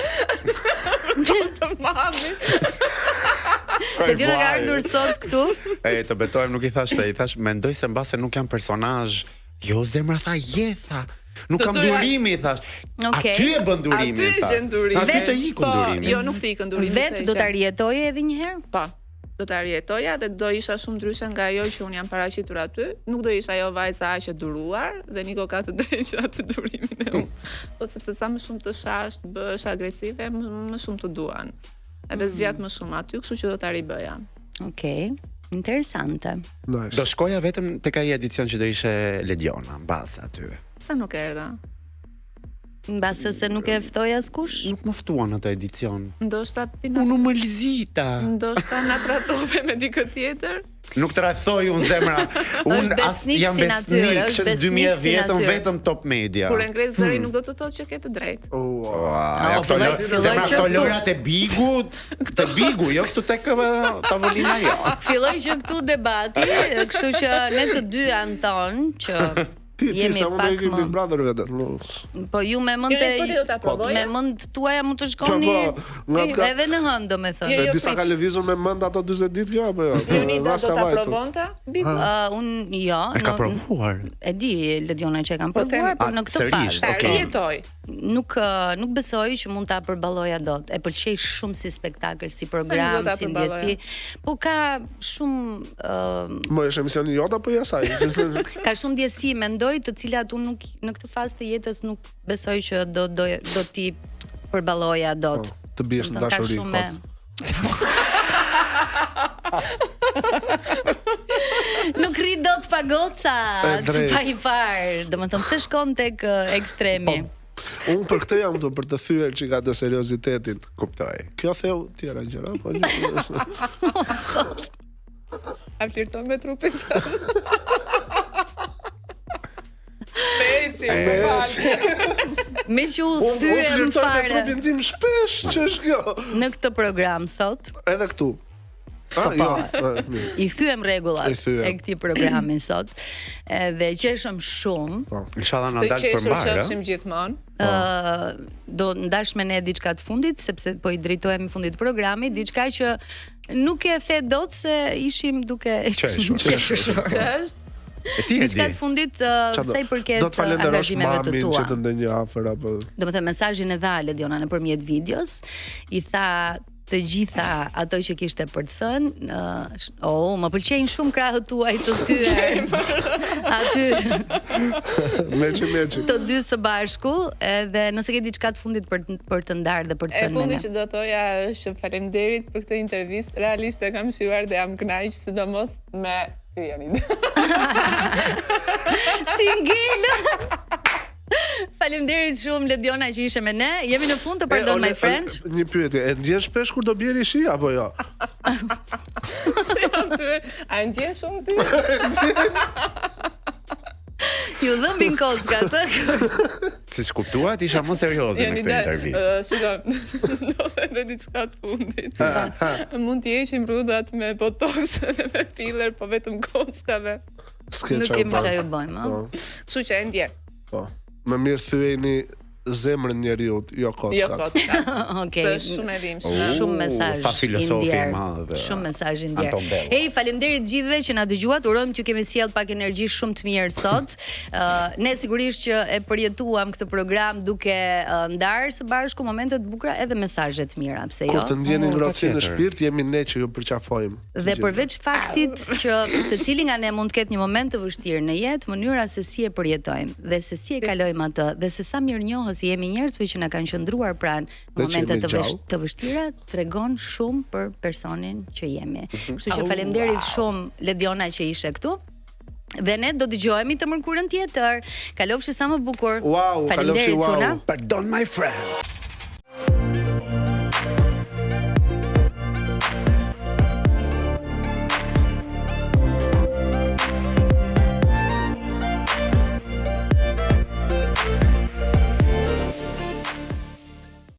Të mamit. Dhe t'ju në ka ardhur sot këtu? Të betohem, nuk i thash, mendoj se mbase nuk jam personazh. Jo, zemra tha, tha. Nuk kam durimi, thash. Aty e bën durimi, thash. Aty e gjen durimi. Aty të ikën durimi. Jo, nuk të ikën durimi. Vetë do ta rjetoje edhe një herë? Po. Do ta rjetoja dhe do isha shumë ndryshe nga ajo që un jam paraqitur aty. Nuk do isha ajo vajza aq e duruar dhe Niko ka të drejtë atë durimin e un. Po sepse sa më shumë të shash, të bësh agresive, më shumë të duan. Edhe zgjat më shumë aty, kështu që do ta ribëja. Okej. Interesante. Nice. Do shkoja vetëm tek ai edicion që do ishte Lediona, mbas aty. Pse nuk erdha? Mbase se nuk e ftoi askush? Nuk më ftuan atë edicion. Ndoshta ti Unë më lizita. Ndoshta na tratove me dikë tjetër? Nuk tradhtoj unë zemra. Unë jam besnik që 2010 vetëm Top Media. Kur e ngres zërin nuk do të thotë që ke të drejtë. Zemra këto lojrat e Bigut, të Bigu, jo këtu tek tavolina jo. Filloi që këtu debati, kështu që ne të dy Anton që jemi pak më Big Brother vetë. Po ju me mend tuaja mund të shkoni edhe në hënd, domethënë. Disa ka lëvizur me mend ato 40 ditë kjo apo jo? Unita do ta provonte? Unë jo. E ka provuar. E di Lediona që e kam provuar, por në këtë fazë. Jetoj. Nuk besoj që mund ta përballoja dot. E pëlqej shumë si spektakël, si program, si ndjesi. Po ka shumë Mo është emisioni jot apo ja saj? Ka shumë ndjesi, mendoj, të cilat unë nuk në këtë fazë të jetës nuk besoj që do t'i përballoja dot. Të biesh në dashuri. Nuk rri dot pagoca, pa i far. Domethënë pse shkon tek ekstremi. Unë për këtë jam për të thyer çika të seriozitetin. Kuptoj. Kjo theu tjera gjëra, po A flirton me trupin tënd? Me që u thyem fare. Unë trupin tim shpesh, ç'është kjo? Në këtë program sot. Edhe këtu. I thyem rregullat e këtij programi sot. Dhe qeshëm shumë. Inshallah na dal përmbar, qeshëm gjithmonë. Do ndash me ne diçka të fundit, sepse po i drejtohemi fundit të programit, diçka që nuk e the dot se ishim duke qeshur. Diçka të fundit sa i përket angazhimeve të tua. Që të ndonjë afër apo. Domethënë mesazhin e dha Lediona nëpërmjet videos, i tha të gjitha ato që kishte për të thënë, më pëlqejnë shumë krahët tuaj të thyer. Aty. Meçi. Të dy së bashku, edhe nëse ke diçka të fundit për të ndarë dhe për të thënë. E fundi që do thoja është faleminderit për këtë intervistë. Realisht e kam shijuar dhe jam kënaq, sidomos me ty Janida. Si ngel. Faleminderit shumë Lediona që ishe me ne. Jemi në fund të Pardon My Friend. Një pyetje, e ndjen shpesh kur do bjeri shi apo jo? A ndjen shumë ti? Ju dhëmbin kocka të. Si kuptuat, isha më serioze në këtë intervistë. Shiko, do të diçka të fundit. Mund të jeshim rudat me botox dhe me filler, po vetëm kockave. Nuk kemi çfarë ju bëjmë, ëh. Kështu që e ndjen. Po. Më mirë thyeni zemrën njeriu, jo kockat. Jo kockat. Okej. Është shumë e dhimbshme. Shumë mesazh. Fa filozofi i i ndjer. madh. Shumë mesazh i ndjer. Anton Bello. Hey, faleminderit gjithëve që na dëgjuat. Urojmë t'ju kemi sjell pak energji shumë të mirë sot. Ne sigurisht që e përjetuam këtë program duke ndarë së bashku momente të bukura edhe mesazhe të mira, pse jo? Kur të ndjeni ngrohtësi në shpirt, jemi ne që ju përqafojmë. Dhe përveç faktit që secili nga ne mund të ketë një moment të vështirë në jetë, mënyra se si e përjetojmë dhe se si e kalojmë atë dhe se sa mirënjohës jemi njerëzve që na kanë qëndruar pranë në momente të vështira, tregon shumë për personin që jemi. Kështu që faleminderit shumë Lediona që ishe këtu. Dhe ne do dëgjohemi të mërkurën tjetër. Kalofshi sa më bukur. Wow, faleminderit wow. Çuna. Pardon my friend.